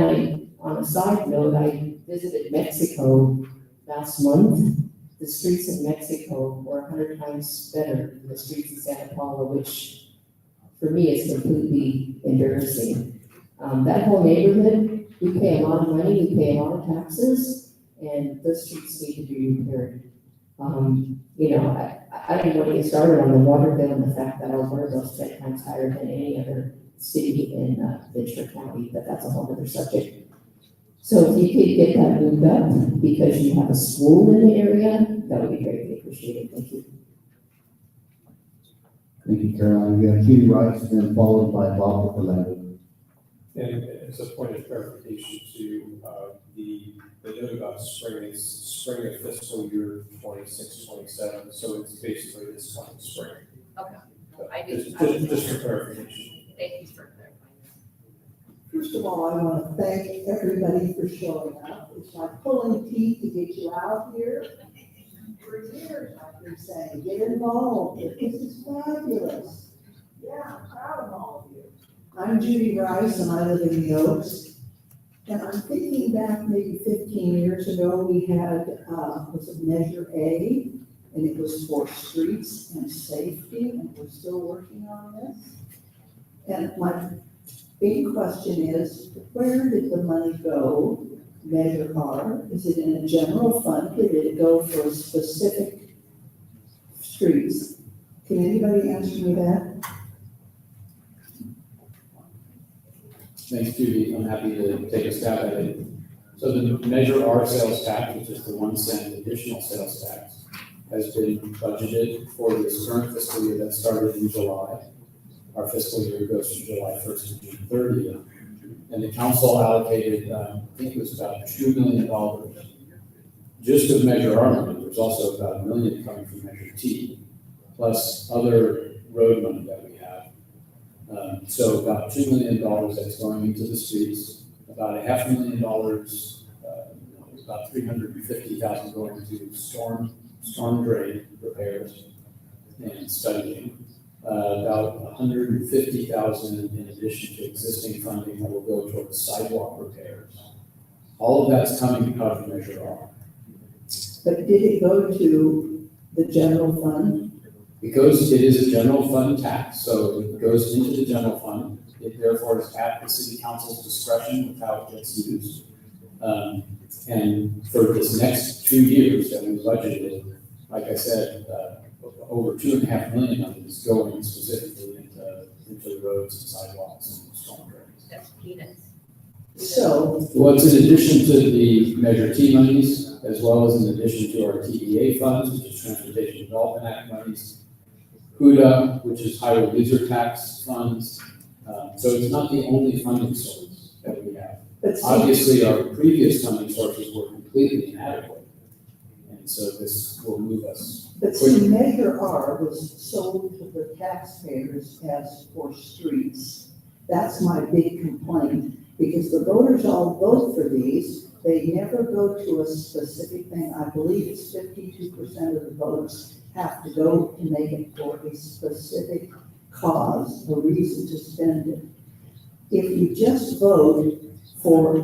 on a side note, I visited Mexico last month. The streets in Mexico were 100 times better than the streets in Santa Paula, which for me, it's completely embarrassing. That whole neighborhood, we pay a lot of money, we pay a lot of taxes, and those streets need to be repaired. I don't want to get started on the water bill and the fact that our water bill is 10 times higher than any other city in Ventura County, but that's a whole other subject. So if you could get that moved up because you have a school in the area, that would be greatly appreciated. Thank you. Thank you, Caroline. We have Judy Rice, then followed by Bob Orlando. And as a point of clarification to, the note about spring is spring of fiscal year 26-27, so it's basically this coming spring. Okay. So I do. Just for clarification. Thank you for clarifying. First of all, I want to thank everybody for showing up. It's like pulling teeth to get you out here. For years, I've been saying, get involved. This is fabulous. Yeah, I'm proud of all of you. I'm Judy Rice, and I live in the Oaks. And I'm thinking back maybe 15 years ago, we had, was it Measure A? And it was for streets and safety, and we're still working on this. And my big question is, where did the money go? Measure R, is it in a general fund, or did it go for specific streets? Can anybody answer me that? Thanks, Judy. I'm happy to take a stab at it. So the Measure R sales tax, which is the 1 cent additional sales tax, has been budgeted for this current fiscal year that started in July. Our fiscal year goes from July 1st to June 30th. And the council allocated, I think it was about $2 million just of Measure R money. There's also about $1 million coming from Measure T, plus other road money that we have. So about $2 million that's going into the streets, about $500,000, about $350,000 going to storm drain repairs and studying. About $150,000 in addition to existing funding that will go towards sidewalk repairs. All of that's coming out of Measure R. But did it go to the general fund? It is a general fund tax, so it goes into the general fund. It therefore is at the city council's discretion with how it gets used. And for this next 2 years that we budgeted, like I said, over $2.5 million of it is going specifically into the roads and sidewalks and storm drains. That's peanuts. So. Well, it's in addition to the Measure T monies, as well as in addition to our TEA funds, which is Transportation Development Act monies, HUDA, which is highway user tax funds. So it's not the only funding source that we have. Obviously, our previous funding sources were completely inadequate. And so this will move us. But see, Measure R was sold to the taxpayers as for streets. That's my big complaint, because the voters all vote for these. They never go to a specific thing. I believe it's 52% of the votes have to go to make it for a specific cause, a reason to spend it. If you just vote for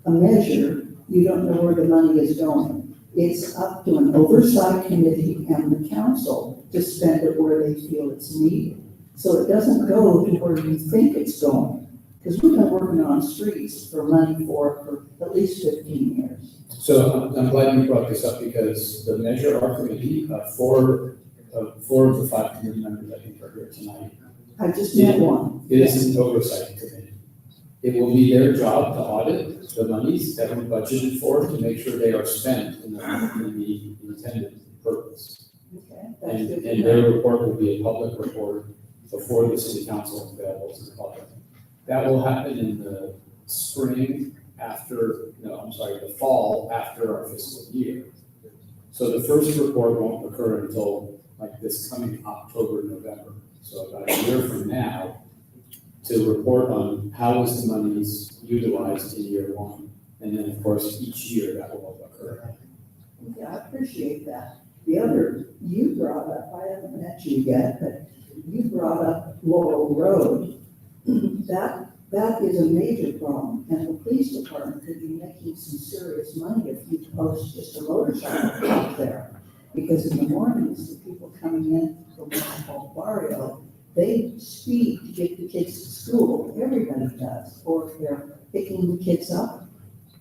a measure, you don't know where the money is going. It's up to an oversight committee and the council to spend it where they feel it's needed. So it doesn't go to where you think it's going. Because we've been working on streets for money for at least 15 years. So I'm glad you brought this up, because the Measure R committee, four of the 5 committee members I think are here tonight. I just met one. It is an oversight committee. It will be their job to audit the monies that we budgeted for to make sure they are spent in the intended purpose. Okay. And their report will be a public report before the city council available to the public. That will happen in the the fall after our fiscal year. So the first report won't occur until like this coming October, November. So about a year from now, to report on how is the monies utilized in year 1. And then of course, each year that will occur. Okay, I appreciate that. The other, you brought up, I haven't met you yet, but you brought up Laurel Road. That is a major problem, and the police department could be making some serious money if you post just a motorcycle out there. Because in the mornings, the people coming in from the barrio they speed to get the kids to school, everybody does, or if they're picking the kids up.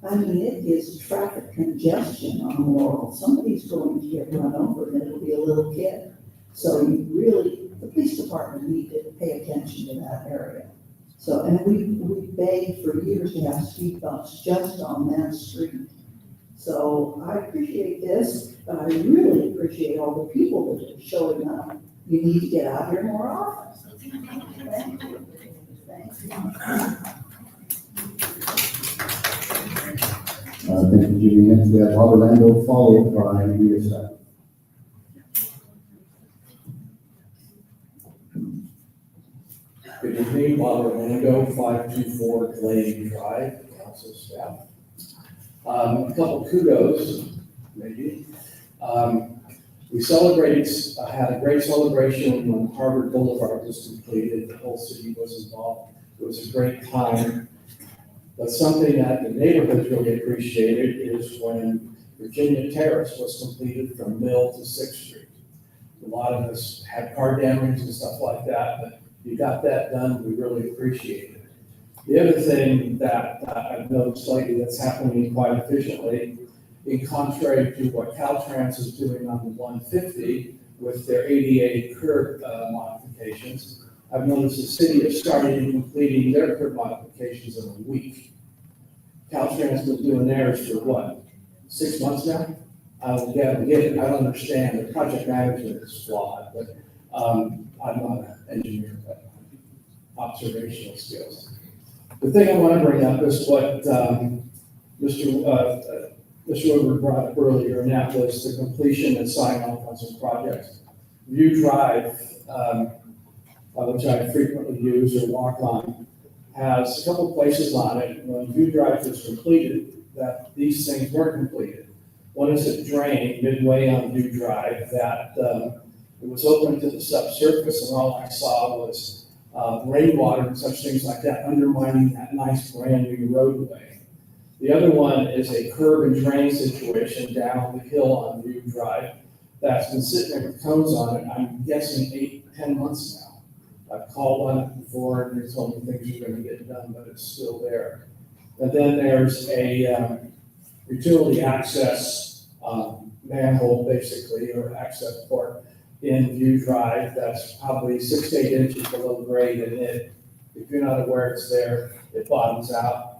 I mean, it is traffic congestion on Laurel. Somebody's going to get run over, and it'll be a little kid. So you really, the police department need to pay attention to that area. So, and we begged for years to have speed bumps just on that street. So I appreciate this, but I really appreciate all the people that are showing up. You need to get out here more often. Thank you. Thank you. Thank you, Judy. Next, we have Bob Orlando, followed by Rita Scott. Good evening, Bob Orlando, 524 Glade Drive, council staff. A couple kudos, maybe. We celebrated, had a great celebration when Harvard Boulevard was completed. The whole city was involved. It was a great time. But something that the neighborhoods really appreciated is when Virginia Terrace was completed from Mill to 6th Street. A lot of us had car damage and stuff like that, but you got that done, we really appreciate it. The other thing that I've noticed lately that's happening quite efficiently, in contrary to what Caltrans is doing on the 150 with their ADA curb modifications, I've noticed the city is starting and completing their curb modifications in a week. Caltrans been doing theirs for what, 6 months now? I don't get it, I don't understand, the project management is flawed, but I'm not an engineer, but observational skills. The thing I want to bring up is what Mr. Weber brought up earlier, and that was the completion and sign off on some projects. View Drive, which I frequently use or walk on, has a couple places on it when View Drive was completed that these things weren't completed. One is a drain midway on View Drive that it was open to the subsurface, and all I saw was rainwater and such things like that undermining that nice brand new roadway. The other one is a curb and drain situation down the hill on View Drive that's been sitting there with cones on it, I'm guessing 8 to 10 months now. I've called on it before and they told me things are going to get done, but it's still there. And then there's a utility access manhole, basically, or access port in View Drive that's probably 6 to 8 inches below grade, and if you're not aware it's there, it bottoms out.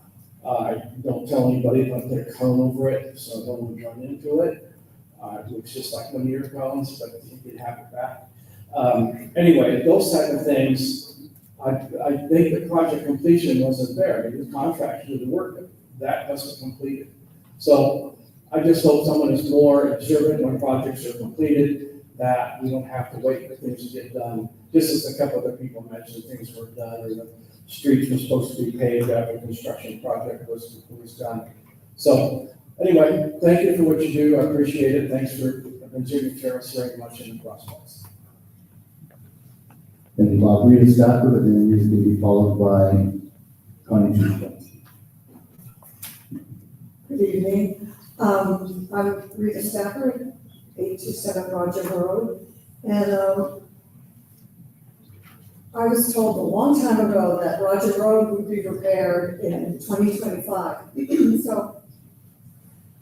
Don't tell anybody, don't put a cone over it, so no one run into it. It looks just like one of your cones, but you can have it back. Anyway, those type of things, I think the project completion wasn't there. The contract did the work, that wasn't completed. So I just hope someone is more observant when projects are completed, that we don't have to wait for things to get done. Just as a couple other people mentioned, things were done, or the streets were supposed to be paved after the construction project was done. So anyway, thank you for what you do. I appreciate it. Thanks for Virginia Terrace very much in the process. Thank you, Bob. Rita Stafford, and then Rita's going to be followed by Connie Chuka. Good evening. I'm Rita Stafford, 827 Roger Road. And I was told a long time ago that Roger Road would be repaired in 2025. So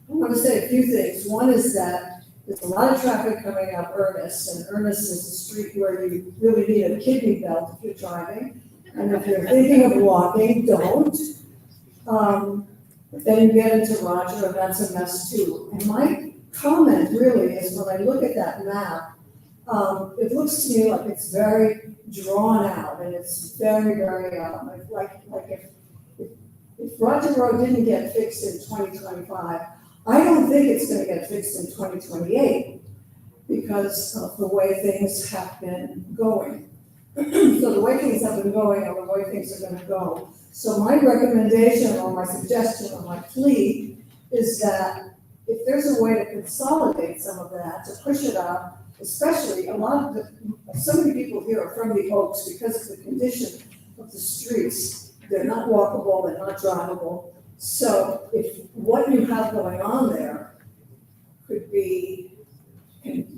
I want to say a few things. One is that there's a lot of traffic coming up Ernest, and Ernest is a street where you really need a kidney belt if you're driving. And if you're thinking of walking, don't. Then you get into Roger, and that's a mess too. And my comment really is, when I look at that map, it looks to me like it's very drawn out, and it's very, very, like if Roger Road didn't get fixed in 2025, I don't think it's gonna get fixed in 2028 because of the way things have been going. So the way things have been going are the way things are gonna go. So my recommendation or my suggestion or my plea is that if there's a way to consolidate some of that, to push it up, especially so many people here are from the Oaks because of the condition of the streets. They're not walkable, they're not drivable. So if what you have going on there could be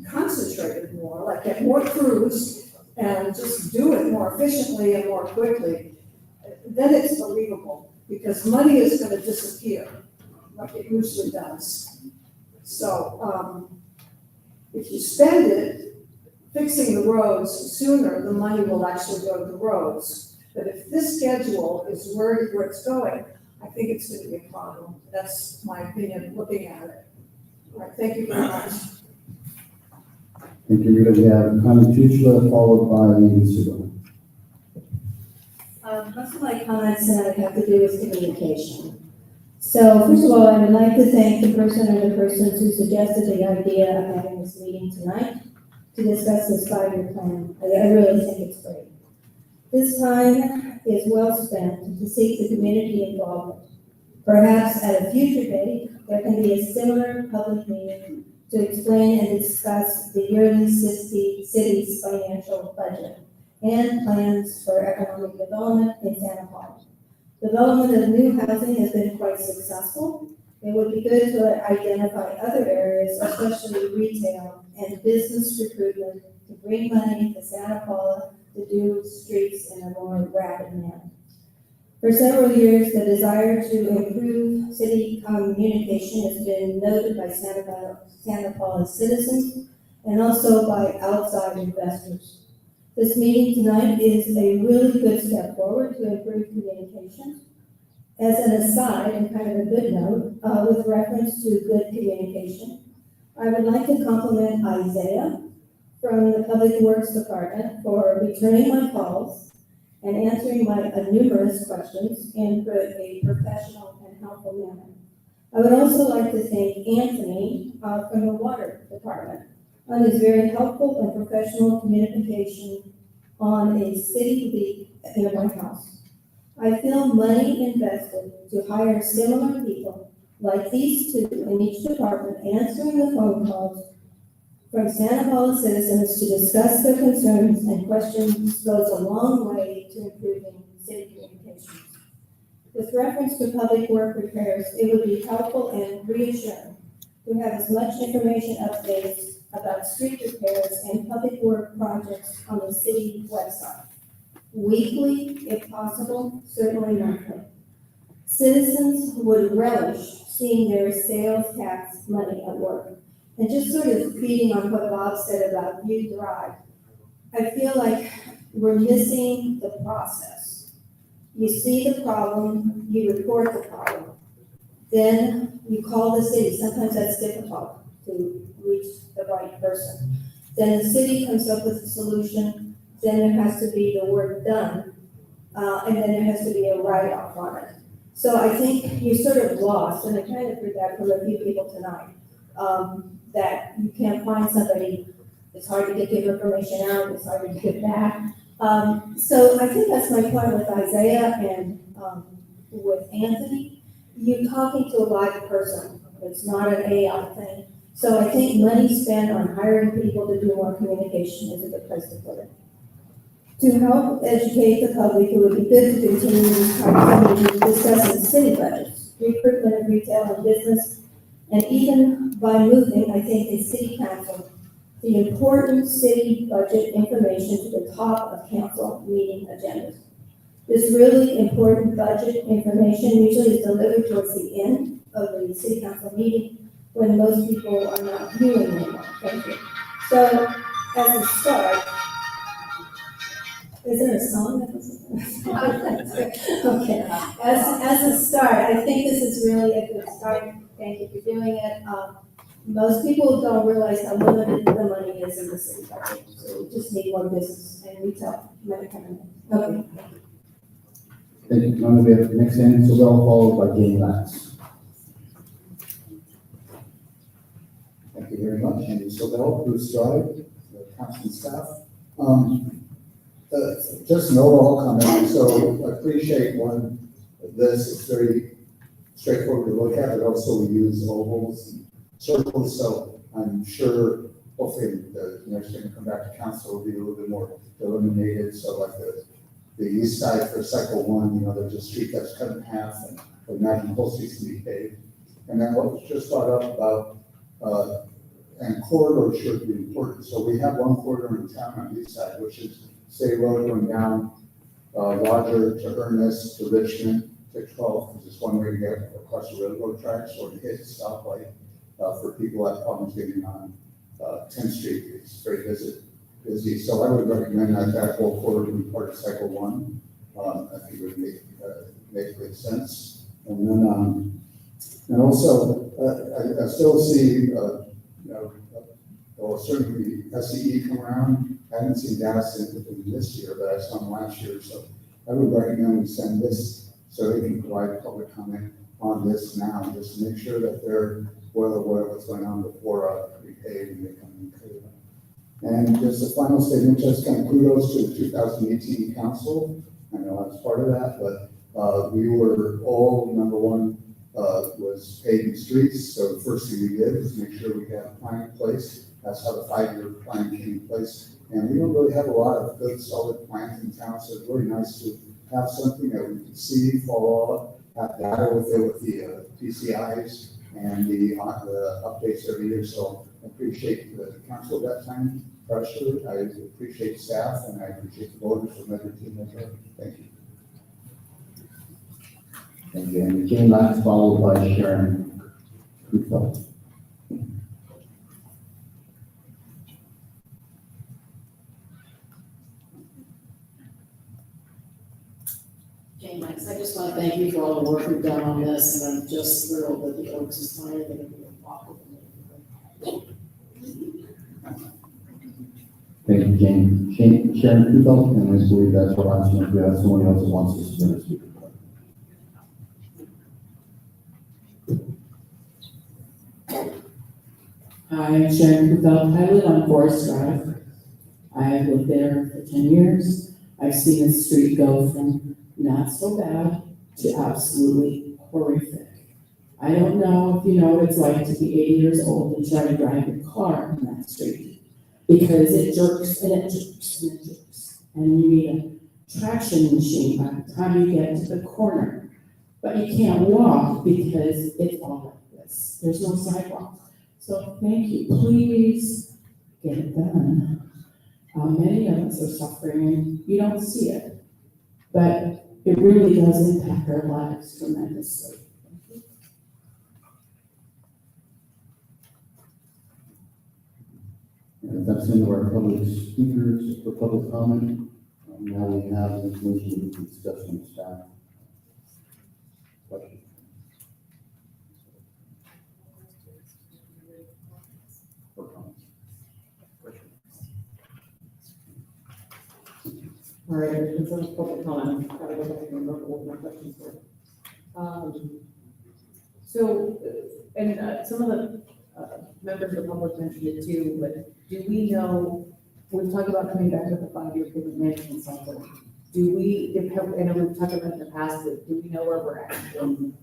concentrated more, like get more crews and just do it more efficiently and more quickly, then it's believable, because money is gonna disappear, like it usually does. So, if you spend it fixing the roads sooner, the money will actually go to the roads. But if this schedule is where it's going, I think it's gonna be a problem. That's my opinion, looking at it. All right, thank you very much. Thank you, Rita. We have Connie Tuchla, followed by Amy Suba. Most of my comments tonight have to do with communication. So first of all, I would like to thank the person or the persons who suggested the idea of having this meeting tonight to discuss this 5-year plan. I really think it's great. This time is well spent to seek the community involvement. Perhaps at a future date, there can be a similar public meeting to explain and discuss the yearly city's financial budget and plans for economic development in Santa Paula. Development of new housing has been quite successful. It would be good to identify other areas, especially retail and business recruitment, to bring money to Santa Paula to do streets in a more rapid manner. For several years, the desire to improve city communication has been noted by Santa Paula citizens and also by outside investors. This meeting tonight is a really good step forward to improve communication. As an aside, and kind of a good note, with reference to good communication, I would like to compliment Isaiah from the Public Works Department for returning my calls and answering my numerous questions in a professional and helpful manner. I would also like to thank Anthony from the Water Department on his very helpful and professional communication on a city leak near my house. I feel money invested to hire similar people like these two in each department answering the phone calls from Santa Paula citizens to discuss their concerns and questions goes a long way to improving city communications. With reference to public work repairs, it would be helpful and reassuring to have as much information updates about street repairs and public work projects on the city website. Weekly, if possible, certainly monthly. Citizens would relish seeing their sales tax money at work. And just sort of feeding on what Bob said about View Drive, I feel like we're missing the process. You see the problem, you report the problem, then you call the city. Sometimes that's difficult to reach the right person. Then the city comes up with a solution, then there has to be the work done, and then there has to be a write-off on it. So I think you're sort of lost, and I kind of heard that from a few people tonight. That you can't find somebody, it's hard to get the information out, it's hard to get back. So I think that's my point with Isaiah and with Anthony. You're talking to a live person, it's not an AI thing. So I think money spent on hiring people to do more communication is a good place to put it. To help educate the public, it would be good to continue these conversations discussing city budgets, recruitment of retail and business, and even by moving, I think, in city council, the important city budget information to the top of council meeting agendas. This really important budget information usually is delivered towards the end of the city council meeting when most people are not viewing anymore. Thank you. So, as a start, is there a song that was okay. As a start, I think this is really a good start. Thank you for doing it. Most people don't realize how limited the money is in the city budget. So we just need more business and retail money coming in. Okay. Thank you, Connie. We have next Annie Sobel, followed by Jane Latz. Thank you very much, Andy Sobel, Bruce Drive, the council and staff. Just an overall comment, so I appreciate this is very straightforward to look at, but also we use ovals and circles, so I'm sure hopefully the next time we come back to council will be a little bit more illuminated, so like the east side for cycle 1, there's a street that's cut in half and the 9 whole streets can be paved. And then what was just brought up about and corridors should be important. So we have one corridor in town on the east side, which is State Road going down, Roger to Ernest to Richmond to 12, because it's one way to get across the railroad tracks or to hit the stoplight, for people that have problems getting on, 10th Street. It's very busy. So I would recommend that whole corridor be part of cycle one. I think it would make good sense. And then, and also, I still see, certainly SCE come around. I haven't seen gas in this year, but I saw them last year. So I would recommend we send this so they can provide public comment on this now, just to make sure that they're well aware of what's going on before we pay and they come in clear. And just a final statement, just kind of kudos to the 2018 council. I know I was part of that, but we were all, number one, was paving streets. So the first thing we did was make sure we had a plan in place. That's how the 5-year plan came in place. And we don't really have a lot of good, solid plans in town, so it's really nice to have something that we can see, follow up, have data with the PCIs and the updates every year. So I appreciate the council at that time, pressure. I appreciate staff, and I appreciate the voters for letting their team member. Thank you. Thank you. And Jane Lance, followed by Sharon Kufel. Jane Lance, I just want to thank you for all the work you've done on this, and I'm just thrilled that the Oaks is finally going to be a walkable neighborhood. Thank you, Jane. Sharon Kufel, and I believe that's our last one. If we have someone else who wants to submit a speaker. Hi, I'm Sharon Kufel. I live on Forest Drive. I have lived there for 10 years. I've seen the street go from not so bad to absolutely horrific. I don't know if you know what it's like to be 80 years old and try to drive your car on that street, because it jerks and it jerks and it jerks. And you need a traction machine by the time you get to the corner. But you can't walk because it's all like this. There's no sidewalk. So thank you. Please get it done. Many of us are suffering and you don't see it, but it really does impact our lives tremendously. And that's the end of our public speakers for public comment. Now we have the information we can discuss from staff. Questions? Or comments? All right, in terms of public comment, I'll go back and remember what my questions were. Some of the members of the public mentioned it too, but do we know, we've talked about coming back with a 5-year payment management cycle. Do we, I know we've talked about in the past, but do we know where we're at in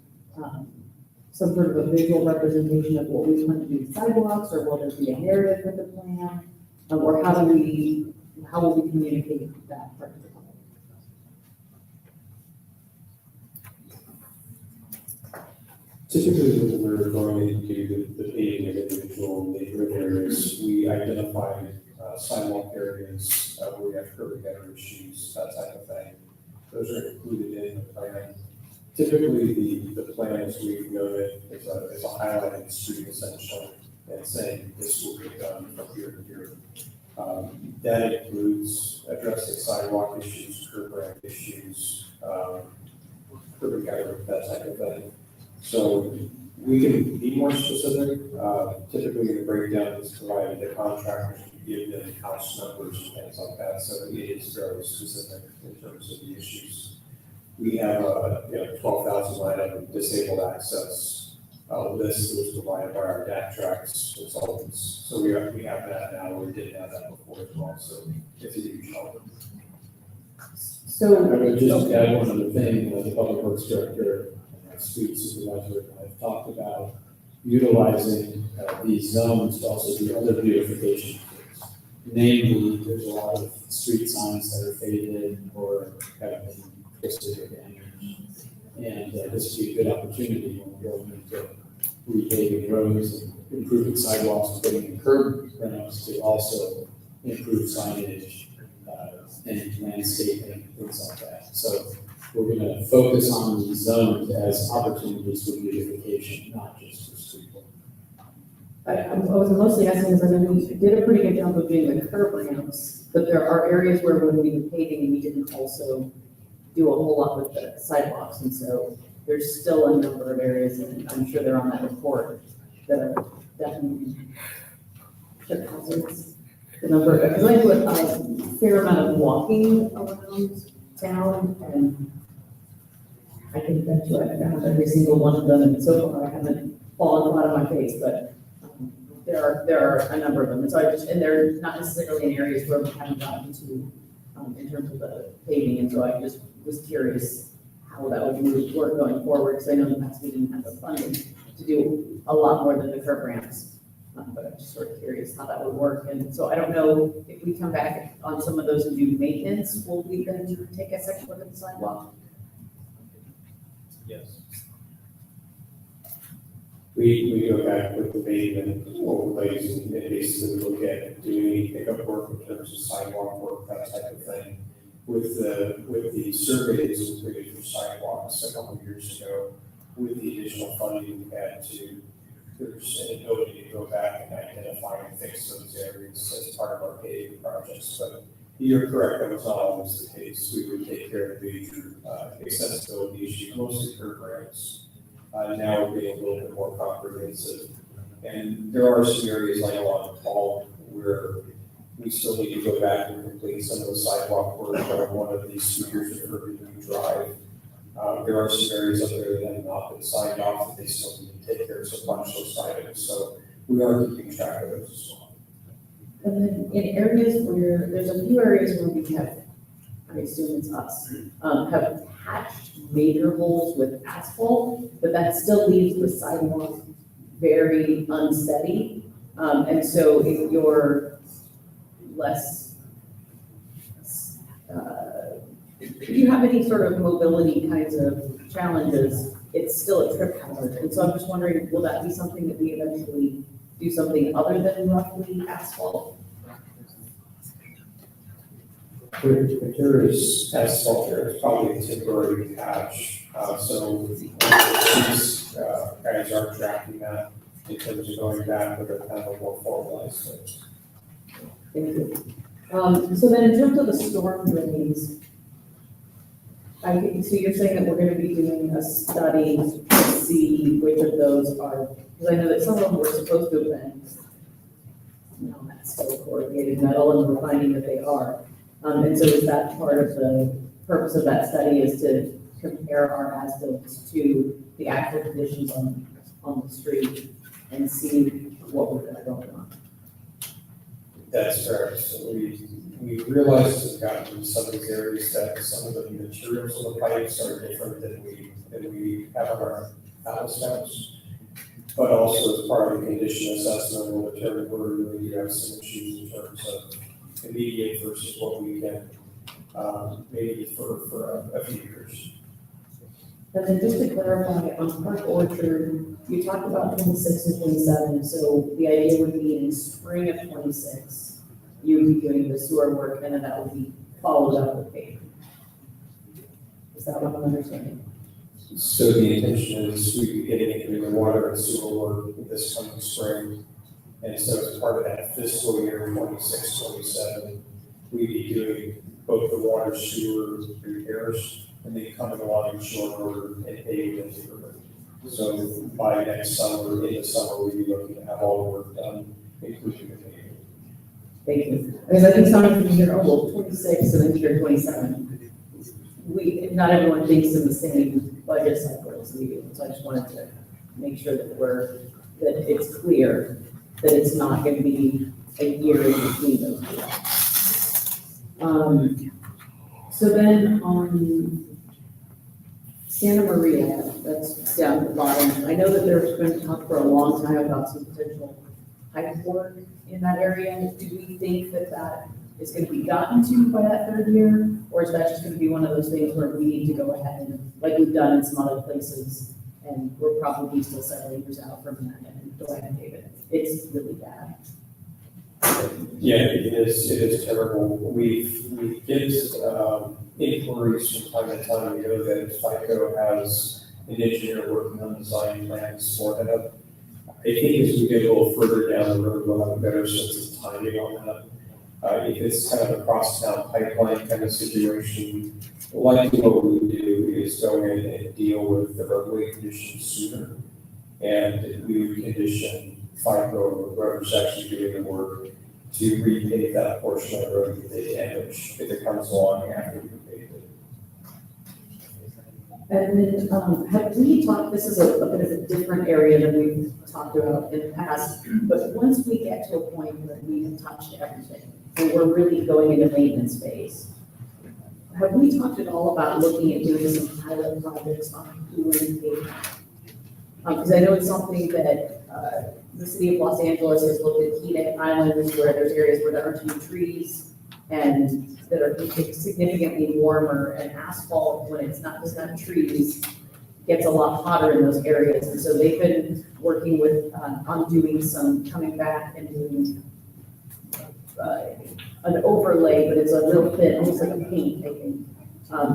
some sort of a visual representation of what we plan to do with sidewalks, or will there be a narrative for the plan? Or how will we communicate that part of the plan? Typically, when we're going to do the paving of individual neighborhood areas, we identify sidewalk areas where we have curb gutter issues, that type of thing. Those are included in the plan. Typically, the plan, as we've noted, is a highlighted street essentially, and saying this will be done from here to here. That includes addressing sidewalk issues, curb ramp issues, curb gutter, that type of thing. So we can be more specific. Typically, the breakdown is provided to contractors to give them cost numbers and things like that. So it is very specific in terms of the issues. We have a 12,000 line item disabled access list that was provided by our DAC tracks consultants. So we have that now. We didn't have that before as well. So it's a huge help. So I would just add one other thing. The public works director, street supervisor, and I've talked about utilizing these zones to also do other beautification things. Namely, there's a lot of street signs that are faded or have been twisted or damaged. And this would be a good opportunity when we're going into repaving roads, and improving sidewalks, putting in curb ramps to also improve signage, and landscaping, things like that. So we're gonna focus on these zones as opportunities for beautification, not just for street work. I was mostly asking because I know we did a pretty good job of doing the curb ramps, but there are areas where when we were paving, we didn't also do a whole lot with the sidewalks, and so there's still a number of areas, and I'm sure they're on that report, that are definitely trip hazards. The number, because I do a fair amount of walking around town, and I can bet you I found every single one of them, and so far I haven't fallen flat on my face, but there are a number of them, and so and they're not necessarily in areas where we haven't gotten to, in terms of the paving, and so I just was curious how that would work going forward, because I know in the past we didn't have the funding to do a lot more than the curb ramps. But I'm just sort of curious how that would work, and so I don't know if we come back on some of those and do maintenance, will we then take a second look at the sidewalk? Yes. We go back with the pavement overlays and basically look at doing any pickup work in terms of sidewalk work, that type of thing. With the surveys we created for sidewalks a couple of years ago, with the additional funding we had to, there's an ability to go back and identify and fix those areas as part of our paving projects. But you're correct, that was not always the case. We would take care of major accessibility issues, mostly curb ramps. Now we're being a little bit more comprehensive. And there are some areas like along Paul where we still need to go back and complete some of the sidewalk work on one of these scooters that are going to drive. There are some areas up there that have not been signed off, that they still need to take care of some bunch of those items, so we are keeping track of those as well. And then in areas where, there's a few areas where we have, I assume it's us, have patched major holes with asphalt, but that still leaves the sidewalk very unsteady. And so if you're less, if you have any sort of mobility kinds of challenges, it's still a trip hazard. And so I'm just wondering, will that be something that we eventually do something other than roughly asphalt? If there is asphalt, there is probably a temporary patch. So these guys are tracking that in terms of going back with a kind of a more formalized thing. Thank you. So then in terms of the storm drains, I think, so you're saying that we're gonna be doing a study to see which of those are, because I know that some of them were supposed to have been, that's still corrugated metal, and we're finding that they are. And so is that part of the purpose of that study, is to compare our as-built to the actual conditions on the street and see what we're going on? That's correct. So we realized as we've gotten to some of these areas that some of the materials of the pipes are different than we have on our house steps. But also as part of the condition assessment, we'll determine where we really have some issues in terms of immediate versus what we can maybe for a few years. And then just to clarify, on Park Orchard, you talked about 26 and 27, so the idea would be in spring of 26, you would be doing the sewer work, and then that would be followed up with paving. Is that what I'm understanding? So the intention is we'd be getting into the water and sewer work this coming spring. And so as part of that fiscal year 26, 27, we'd be doing both the water sewer repairs and then coming along in short order and paving into the river. So by next summer, in the summer, we'd be looking to have all the work done, including the paving. Thank you. Because I think some of you hear, oh, well, 26 and then year 27. Not everyone thinks in the same budget cycle as we do. So I just wanted to make sure that that it's clear that it's not going to be a year in between those two. So then on Santa Maria, that's down at the bottom. I know that there's been talk for a long time about some potential pipe work in that area. Do we think that that is going to be gotten to by that third year? Or is that just going to be one of those things where we need to go ahead and, like we've done in some other places, And we're probably still several years out from that, and go ahead and pave it. It's really bad. Yeah, it is terrible. We get inquiries from time to time. We know that FICO has an engineer working on design plans for that. I think as we get a little further down the road, we'll have a better sense of timing on that. If it's kind of a cross-town pipeline kind of situation, likely what we would do is go in and deal with the roadway conditions sooner. And we would condition FICO or whoever's actually doing the work to repave that portion of the road that they damage if it comes along after we repave it. And then, have we talked, this is a bit of a different area than we've talked about in the past, but once we get to a point where we've touched everything, and we're really going into maintenance phase, have we talked at all about looking at doing some pilot projects on doing pavement? Because I know it's something that the city of Los Angeles has looked at heated islands where there's areas where there aren't any trees and that are significantly warmer, and asphalt, when it's not, doesn't have trees, gets a lot hotter in those areas. And so they've been working with, on doing some, coming back and doing an overlay, but it's a real thin, almost like a paint, I think,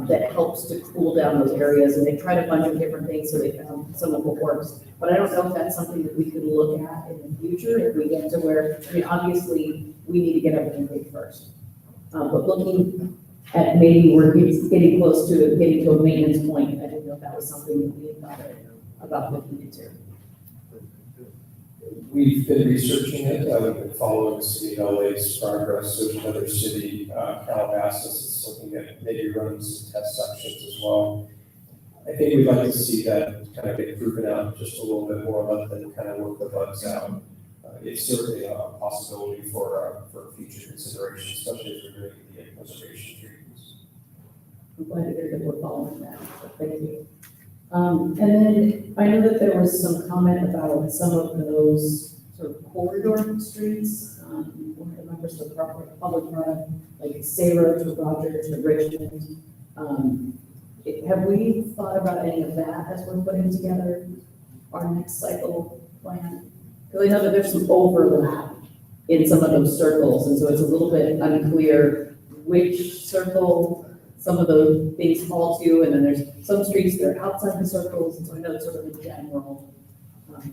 that helps to cool down those areas. And they tried a bunch of different things, so they found some of what works. But I don't know if that's something that we could look at in the future if we get to where, I mean, obviously, we need to get everything paid first. But looking at maybe we're getting close to getting to a maintenance point, I didn't know if that was something that we had thought about looking into. We've been researching it. We've been following the city of LA's progress. There's another city, Calabasas, that's looking at maybe running some test sections as well. I think we'd like to see that kind of get proven out just a little bit more, let them kind of work the bugs out. It's certainly a possibility for future consideration, especially if we're doing the conservation treatments. I'm glad to hear that we're following that. Thank you. And then I know that there was some comment about some of those sort of corridor streets. One of the members of the public brought up, like Sarah to Rogers to Richmond. Have we thought about any of that as we're putting together our next cycle plan? Because I know that there's some overlap in some of those circles, and so it's a little bit unclear which circle some of those things fall to, and then there's some streets that are outside the circles, and so I know it's sort of a general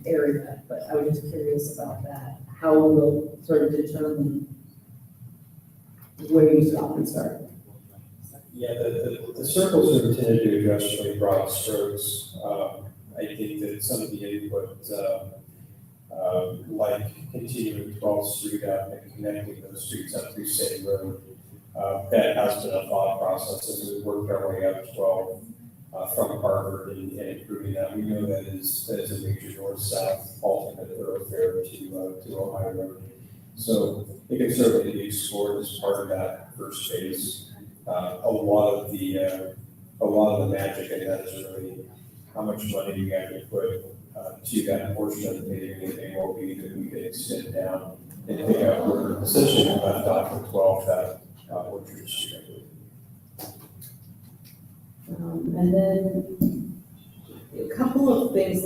area, but I was just curious about that, how we'll sort of determine where you stop and start. Yeah, the circles are intended to address really broad strokes. I think that some of the input, like continuing 12th Street up and connecting those streets up through City Road, that has been a thought process as we worked our way up 12 from Harvard and improving that. We know that is a major north-south alternate thoroughfare to Ohio Road. So it can certainly be explored as part of that first phase. A lot of the magic in that is really how much money you have to put to that portion of the paving, and will be that we can extend down and pick up where essentially we left off with 12 that Orchard Street, I believe. And then a couple of things,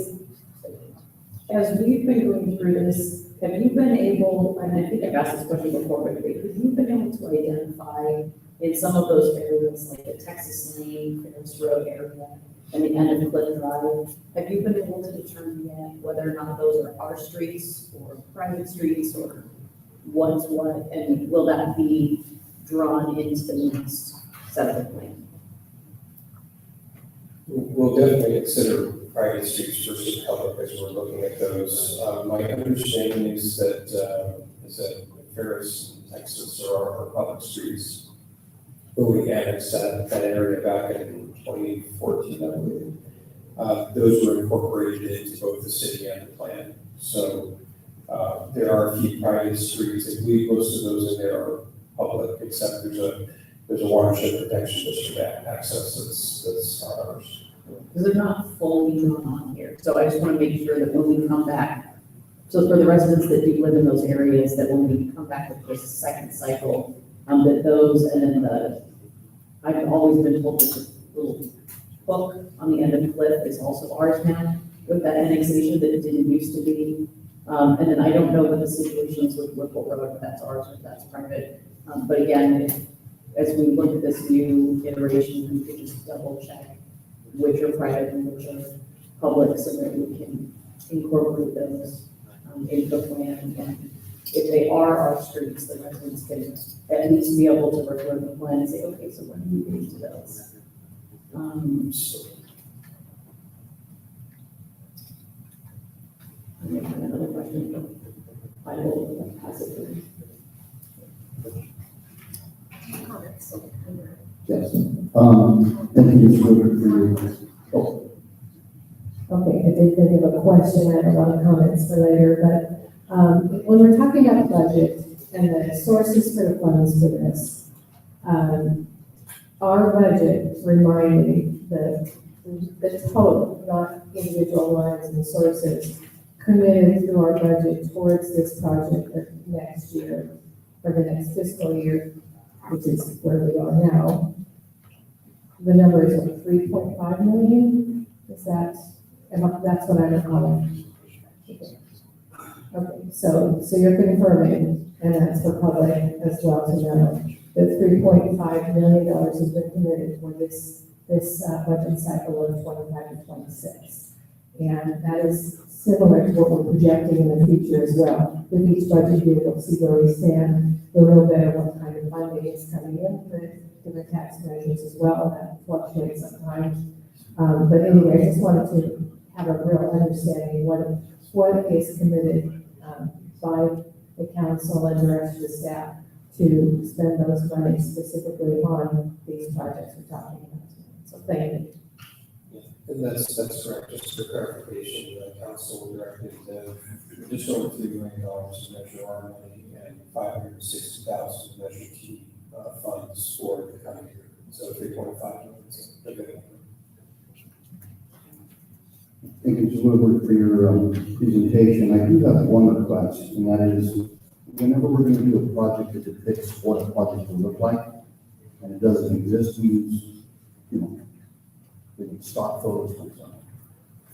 as we've been going through this, have you been able, and I think I've asked this question before, but have you been able to identify in some of those areas, like the Texas Lane, Ferris Road area, and the end of Cliff Drive, have you been able to determine yet whether or not those are our streets or private streets or what's what, and will that be drawn into the next set of the plan? We'll definitely consider private streets versus public as we're looking at those. My understanding is that Ferris and Texas are our public streets. But we annexed that area back in 2014, I believe. Those were incorporated into both the city and the plan. So there are a few private streets. I believe most of those in there are public, except there's a watershed protection district access that's ours. Because they're not fully drawn on here. So I just want to make sure that when we come back, so for the residents that do live in those areas, that when we come back with this second cycle, that those, and then I've always been told that the little hook on the end of the cliff is also ours now. with that annexation that it didn't used to be. And then I don't know what the situation is with Whipple Road, if that's ours or if that's private. But again, as we look at this new iteration, we could just double check which are private and which are public so that we can incorporate those into the plan. And if they are our streets, the residents can at least be able to refer to the plan and say, okay, so when are we getting to those? I may have another question, but I will pass it through. Yes. Thank you, Mr. Woodward, for your, oh, Okay, I did think of a question, I have a lot of comments for later, but when we're talking about the budget and the sources for the funds for this, our budget reminded the total, not individual lines and sources, committed through our budget towards this project for next year, for the next fiscal year, which is where we are now. The number is like 3.5 million, is that? And that's what I'm calling. Okay, so you're confirming, and that's for public as well to know, that $3.5 million has been committed for this budget cycle of 25 to 26. And that is similar to what we're projecting in the future as well. With each budget year, we'll see where we stand, we'll know better what kind of funding is coming in for the tax measures as well, that fluctuates sometimes. But anyway, I just wanted to have a real understanding what is committed by the council and the rest of the staff to spend those monies specifically on these projects we're talking about. So thank you. And that's correct, just for clarification, the council directed just over $3 million to Measure R money and $560,000 to Measure T funds for the coming year. So 3.5 million is a good number. thank you, Mr. Woodward, for your presentation. I do have one request, and that is, whenever we're going to do a project that depicts what a project will look like, and it doesn't exist, we use, stock photos from something.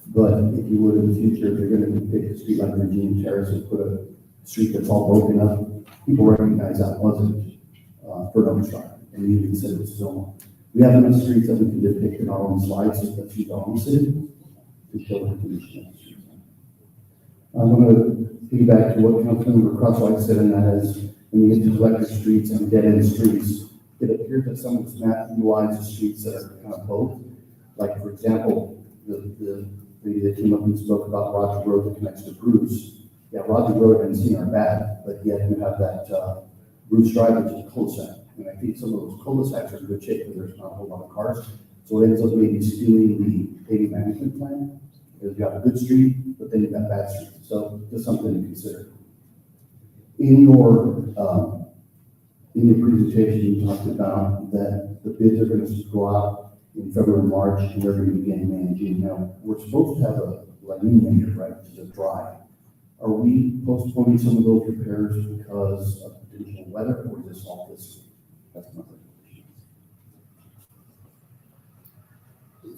But if you would in the future, if you're going to depict a street like Virginia Terrace and put a street that's all broken up, people recognize that wasn't Fernando Drive, and you consider it zone. We have enough streets that we can depict in our own slides, so that's our own city, to show the condition of the street. I'm going to piggyback to what Councilmember Crosswhite said, and that is, when you get to collector streets and dead-end streets, it appears that some of this map utilizes streets that are kind of both. Like, for example, the lady that came up and spoke about Roger Road that connects to Bruce. Yeah, Roger Road and Cena are bad, but yet you have that Bruce Drive, which is a cul-de-sac. And I think some of those cul-de-sacs are in good shape because there's not a whole lot of cars. So it ends up maybe skewing the paving management plan. Because you have a good street, but then you've got bad streets. So just something to consider. In your presentation, you talked about that the bids are going to go out in February, March, and they're going to begin in May and June. Now, we're supposed to have a La Nina here, right, which is a dry. Are we postponing some of those repairs because of potential weather, or is this all this? That's my question.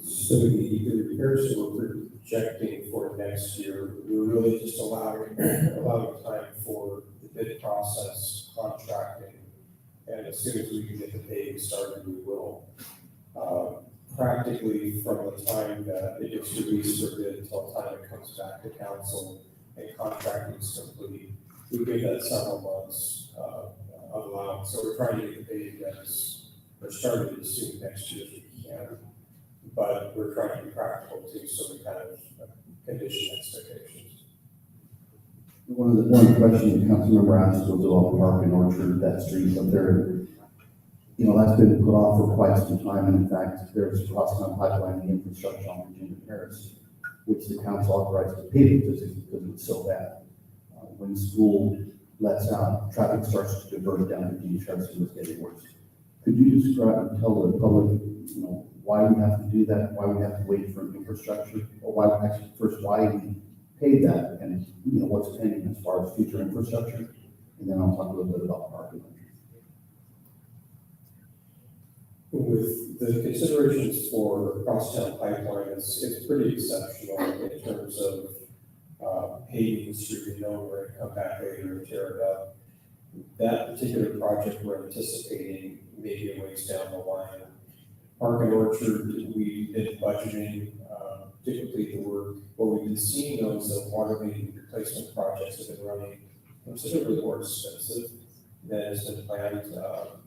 So the repairs that we're projecting for next year, we're really just allowing time for the bid process, contracting, and as soon as we can get the paving started, we will. Practically from the time that it gets released for bid until the time it comes back to council and contracting is complete, we give that several months of allowance. So we're trying to get the paving or started as soon next year as we can, but we're trying to be practical too, so we kind of condition expectations. One of the questions the Councilmember asked was about Park and Orchard, that street up there. That's been put off for quite some time. And in fact, there's a cross-town pipeline infrastructure on Virginia Terrace, which the council authorized to pave because it's so bad. When school lets out, traffic starts to diverge down Virginia Terrace and it's getting worse. Could you describe and tell the public, why we have to do that, why we have to wait for infrastructure, or why we pay that, and what's pending as far as future infrastructure, and then I'll talk a little bit about parking. with the considerations for crosstown pipeline, it's pretty exceptional in terms of paving the street, you know, we're gonna come back later and tear it up. That particular project we're anticipating maybe a ways down the line. Park and Orchard, we did budgeting to complete the work. What we've been seeing though is that water main replacement projects have been running considerably more expensive than has been planned.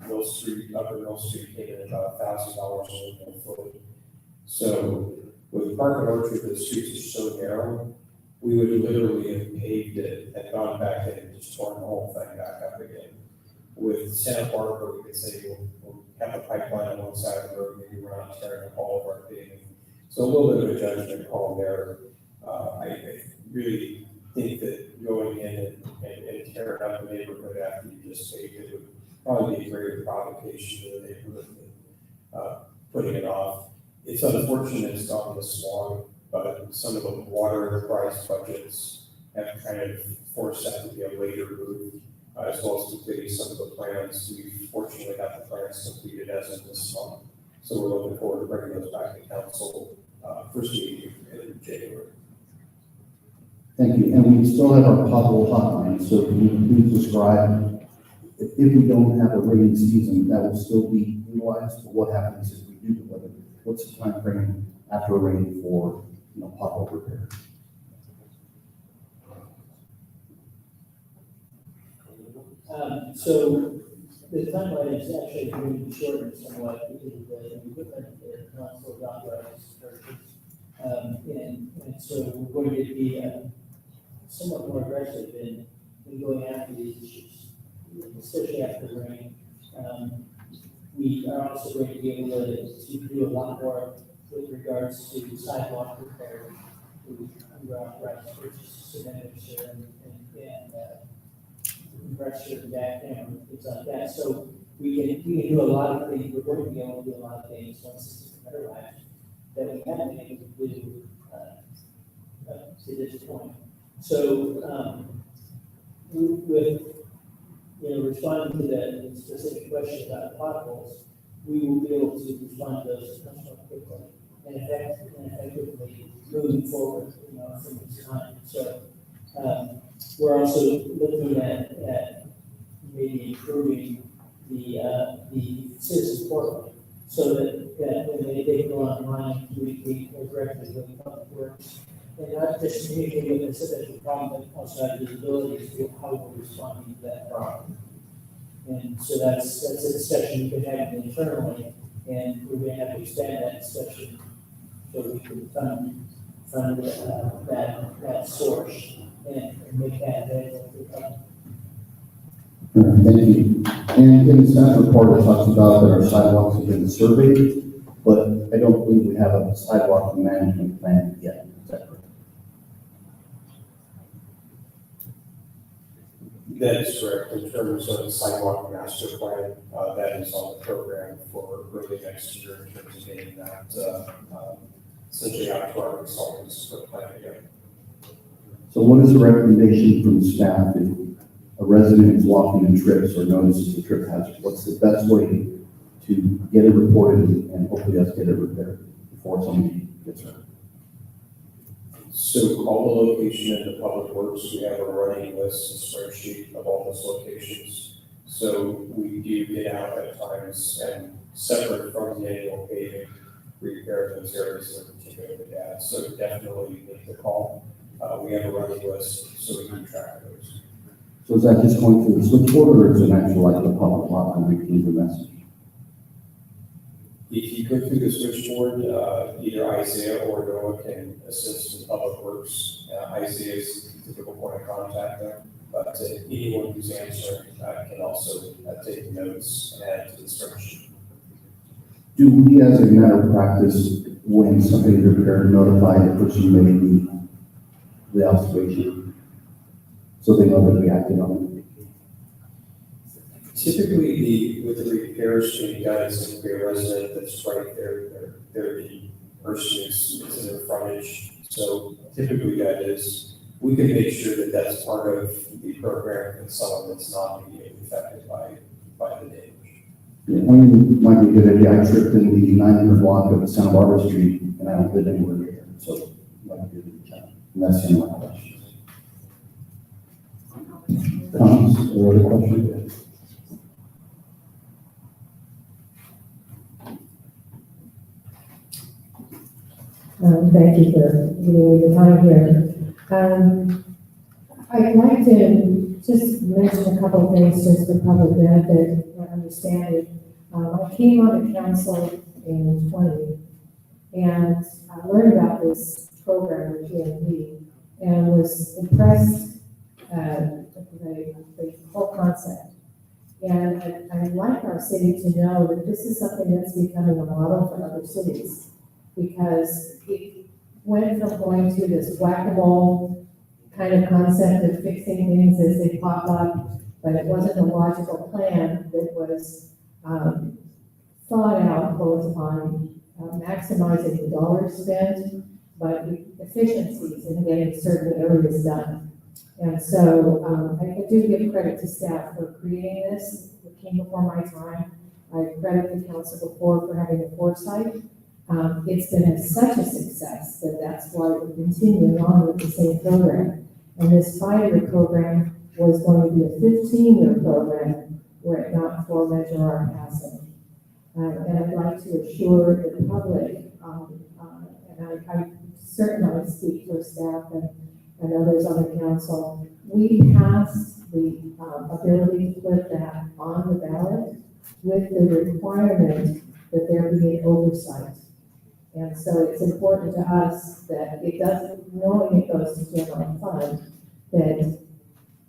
Mill Street, Upper Mill Street came in about $1,000 a linear foot. So with Park and Orchard, the streets are so narrow, we would literally have paved it and gone back in and just torn the whole thing back up again. With Santa Barbara, we could say we'll have a pipeline on one side of the road, maybe we're not tearing up all of our paving. So a little bit of a judgment call there. I really think that going in and tearing up the neighborhood after you just paved it would probably be a greater provocation to the neighborhood than putting it off. It's unfortunate it's gone this long, but some of the water enterprise budgets have kind of forced that to be a later move, as well as completing some of the plans. We fortunately got the plans completed as of this month. So we're looking forward to bringing those back to council first meeting in January. Thank you. And we still have our pothole hotline, so can you please describe, if we don't have a rainy season, that will still be utilized, but what happens if we do deliver? What's the time frame after rain for, pothole repair? So the timeline is actually going to be shortened somewhat because of the equipment that council authorized purchase. And so we're going to be somewhat more aggressive in going after these issues, especially after rain. We are also going to be able to do a lot more with regards to sidewalk repair. We authorized purchase cement mixer and compressor and backhammer, things like that. So we can do a lot of things. We're going to be able to do a lot of things once this is computerized that we haven't been able to do to this point. So with responding to the specific question about potholes, we will be able to respond to those much more quickly and effectively moving forward, from this time. So we're also looking at maybe improving the citizen portal so that when they go online, we go directly with Public Works and not just communicate with them so that the problem, but also have visibility to how we're responding to that problem. And so that's a discussion we can have internally, and we're going to have to expand that discussion so we can fund that source and make that available to the public. Thank you. And in the staff report, it talks about that our sidewalks have been surveyed, but I don't believe we have a sidewalk management plan yet. Is that correct? That is correct. In terms of the sidewalk master plan, that is on the program for early next year in terms of getting that essentially out to our consultants for the plan together. So what is the recommendation from staff if a resident is walking and trips or notices a trip hazard? What's the best way to get it reported and hopefully us get it repaired before somebody gets hurt? So call the location in the Public Works. We have a running list, a spreadsheet of all those locations. So we do get out at times and separate from the annual paving, repair those areas that are particularly bad. So definitely make the call. We have a running list so we can track those. So is that just going through the switchboard or is it actually like the public lot and we leave the message? If you go through the switchboard, either Isaiah or Noah can assist in Public Works. Isaiah is the typical point of contact there, but anyone who's answering can also take notes and add to the spreadsheet. Do we, as a matter of practice, when somebody repaired, notify the person making the observation so they know that we acted on it? Typically, with the repairs being done, it's going to be a resident that's right there. They're the person is in their frontage. So typically that is, we can make sure that that's part of the program for someone that's not immediately affected by the damage. Yeah, I mean, it might be a good idea. I tripped in the 900 block of Santa Barbara Street, and I don't live anywhere near here, so it might be a good time. And that's the end of my questions. Comments or other questions? Thank you for giving me the time here. I'd like to just mention a couple of things just for public benefit and understanding. I came on the council in 20, and I learned about this program with PMP and was impressed with the whole concept. And I'd like our city to know that this is something that's becoming a model for other cities, because it went from going to this whack-a-mole kind of concept of fixing things as they pop up, but it wasn't a logical plan that was thought out both on maximizing the dollars spent, but efficiencies in getting certain areas done. And so I do give credit to staff for creating this. It came before my time. I credit the council before for having the foresight. It's been such a success that that's why we're continuing on with the same program. And this 5-year program was going to be a 15-year program were it not for Measure Our passing. And I'd like to assure the public, and I certainly speak for staff and others on the council, we passed the ability to put that on the ballot with the requirement that there be an oversight. And so it's important to us that it doesn't, knowing it goes to general fund, that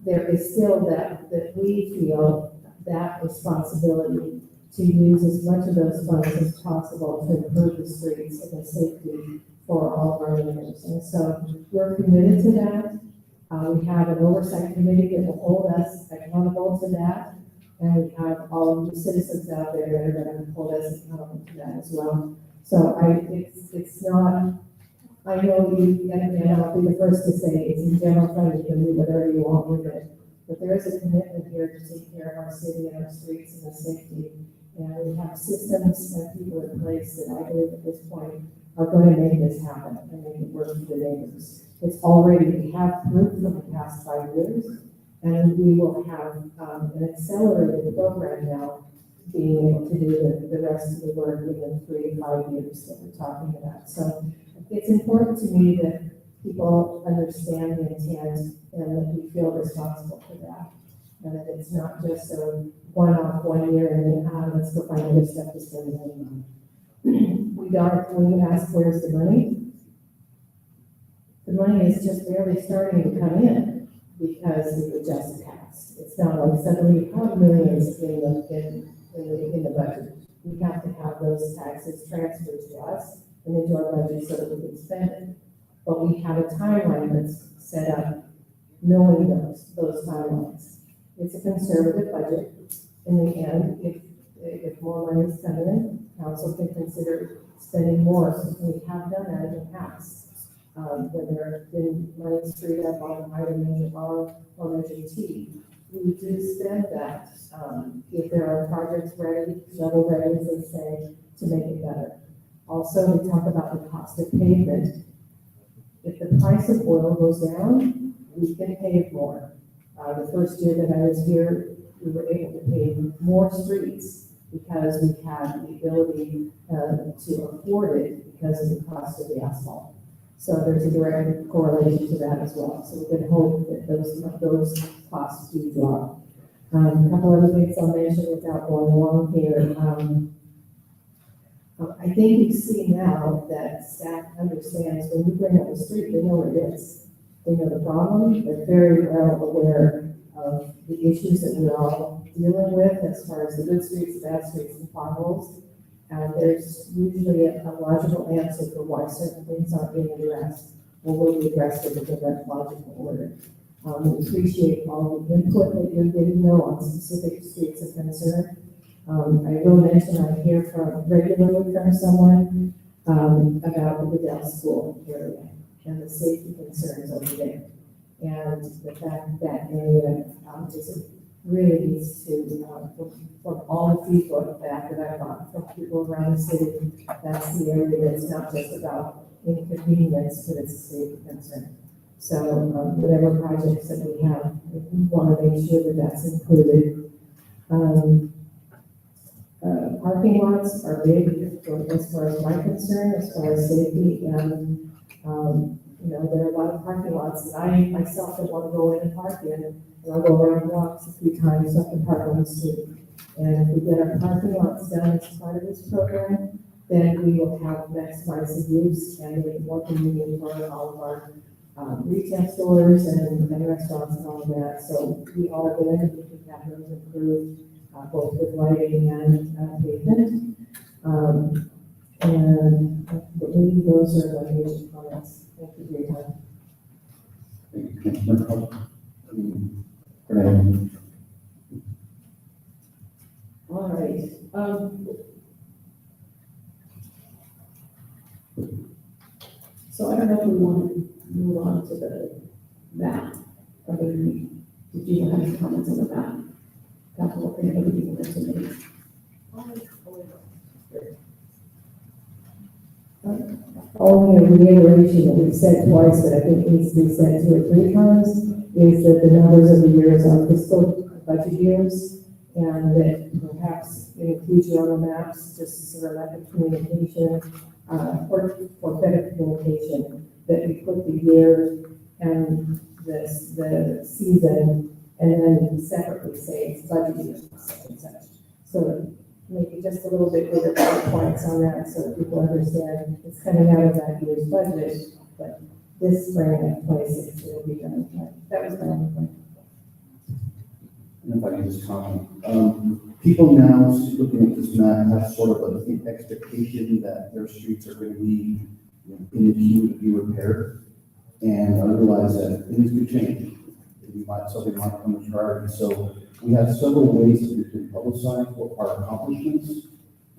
there is still that we feel that responsibility to use as much of those funds as possible to improve the streets and the safety for all of our neighbors. And so we're committed to that. We have an oversight committee that will hold us accountable to that. And we have all of the citizens out there that are going to hold us accountable to that as well. So it's not, I know you, and I'll be the first to say, it's in general fund, you can do whatever you want with it. But there is a commitment here to take care of our city and our streets and the safety. And we have systems and people in place that I believe at this point are going to make this happen and make it work for the neighbors. It's already, we have proof from the past 5 years, and we will have an accelerated program now being able to do the rest of the work within 3 to 5 years that we're talking about. So it's important to me that people understand the intent and that we feel responsible for that. And that it's not just a one-off 1 year and then, let's go find other stuff to spend money on. When you ask where's the money is just barely starting to come in because we were just passed. It's not like suddenly we have millions in the budget. We have to have those taxes transferred to us and into our budget so that we can spend it. But we have a timeline that's set up knowing those timelines. It's a conservative budget. In the end, if more money is coming in, council can consider spending more. So we have done that in the past. When there have been money straight up on either Measure R or Measure T, we do spend that if there are projects ready, shovel ready, as they say, to make it better. Also, we talk about the cost of pavement. If the price of oil goes down, we can pave more. The first year that I was here, we were able to pave more streets because we had the ability to afford it because of the cost of the asphalt. So there's a direct correlation to that as well. So we can hope that those costs do drop. A couple other things I'll mention without going long here. I think you see now that staff understands when you bring up a street, they know what it is. They know the problem. They're very well aware of the issues that we're all dealing with as far as the good streets, the bad streets, and potholes. There's usually a logical answer for why certain things aren't being addressed or will be addressed in a direct logical order. We appreciate all the input that you're giving on specific streets of concern. I will mention I hear regularly from someone about the Bedell School area and the safety concerns over there. And the fact that area is really needs to, from all the feedback that I've gotten from people around the city, that's the area that's not just about inconvenience, but it's a safety concern. So, whatever projects that we have, we want to make sure that that's included. Parking lots are big, as far as my concern, as far as safety, and, there are a lot of parking lots that I myself don't want to go in and park in, and I'll go around blocks a few times, so I can park on the street. And if we get our parking lots done as part of this program, then we will have maximized use and make it more convenient for all of our retail stores and restaurants and all of that. So we all get in, we can have those improved, both with lighting and pavement. And I believe those are my major comments. Thank you for your time. Thank you, Councilmember Paula. Renee. All right, so I don't know if we want to move on to the map. I mean, did you have any comments on the map? Council, anybody you want to make? Only a reiteration that we've said twice, but I think needs to be said 2 or 3 times, is that the numbers of the years are fiscal budget years, and that perhaps in the future on the maps, just sort of like a communication, for better communication, that we put the year and the season, and then separately say it's budget year, such and such. So maybe just a little bit bigger points on that, so that people understand it's coming out of that year's budget, but this spring of 26 will be done. That was my only point. And if I can just comment, people now looking at this map have sort of an expectation that their streets are going to be in the queue to be repaired. And I realize that things could change. Something might come to priority. So we have several ways that we can publicize what our accomplishments,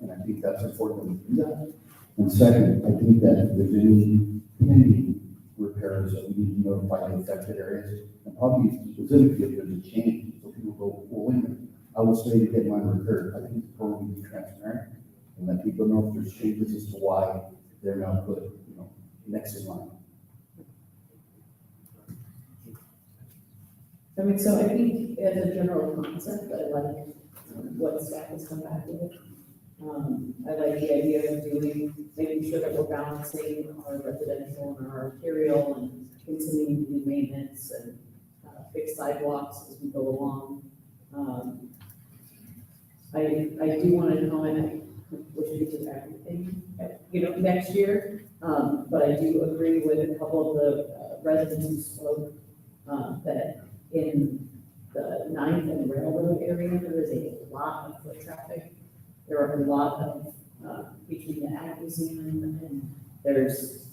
and I think that's important that we do that. And second, I think that if there's any pending repairs that we need to notify the affected areas, and probably specifically if there's a change, so people go, well, wait a minute, I was ready to get mine repaired. I think it's important to be transparent and let people know if there's changes as to why they're not put, next in line. I mean, so I think as a general concept, I like what staff has come back with. I like the idea of making sure that we're balancing our residential and our arterial and continuing to do maintenance and fix sidewalks as we go along. I do want to comment, which we did everything, next year. But I do agree with a couple of the residents who spoke that in the 9th and Railroad area, there is a lot of foot traffic. There are a lot of, between the Ag Museum and there's,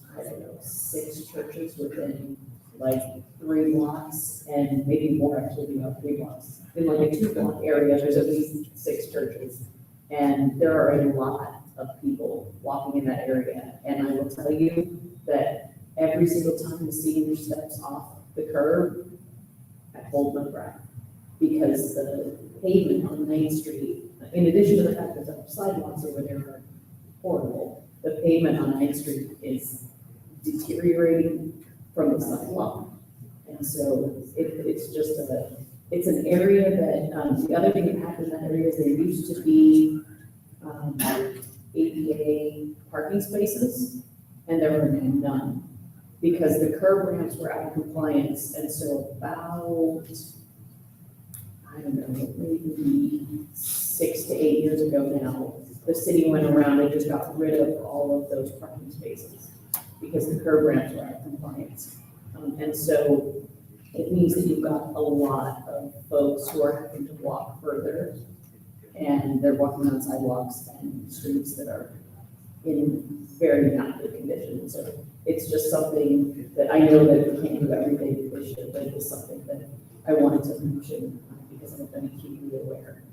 6 churches within like 3 blocks, and maybe more actually, 3 blocks. In like a 2-block area, there's at least 6 churches. And there are a lot of people walking in that area. And I will tell you that every single time the senior steps off the curb, I hold my breath, because the pavement on Main Street, in addition to the fact that the sidewalks over there are horrible, the pavement on Main Street is deteriorating from the sidewalk. And so it's just it's an area that, the other thing that happened in that area is there used to be ADA parking spaces, and there were none, because the curb ramps were out of compliance. And so about, I don't know, maybe 6 to 8 years ago now, the city went around and just got rid of all of those parking spaces because the curb ramps were out of compliance. And so it means that you've got a lot of folks who are having to walk further, and they're walking on sidewalks and streets that are in very not good condition. So it's just something that I know that we can't do every day this year, but it's something that I wanted to mention because I'm going to keep you aware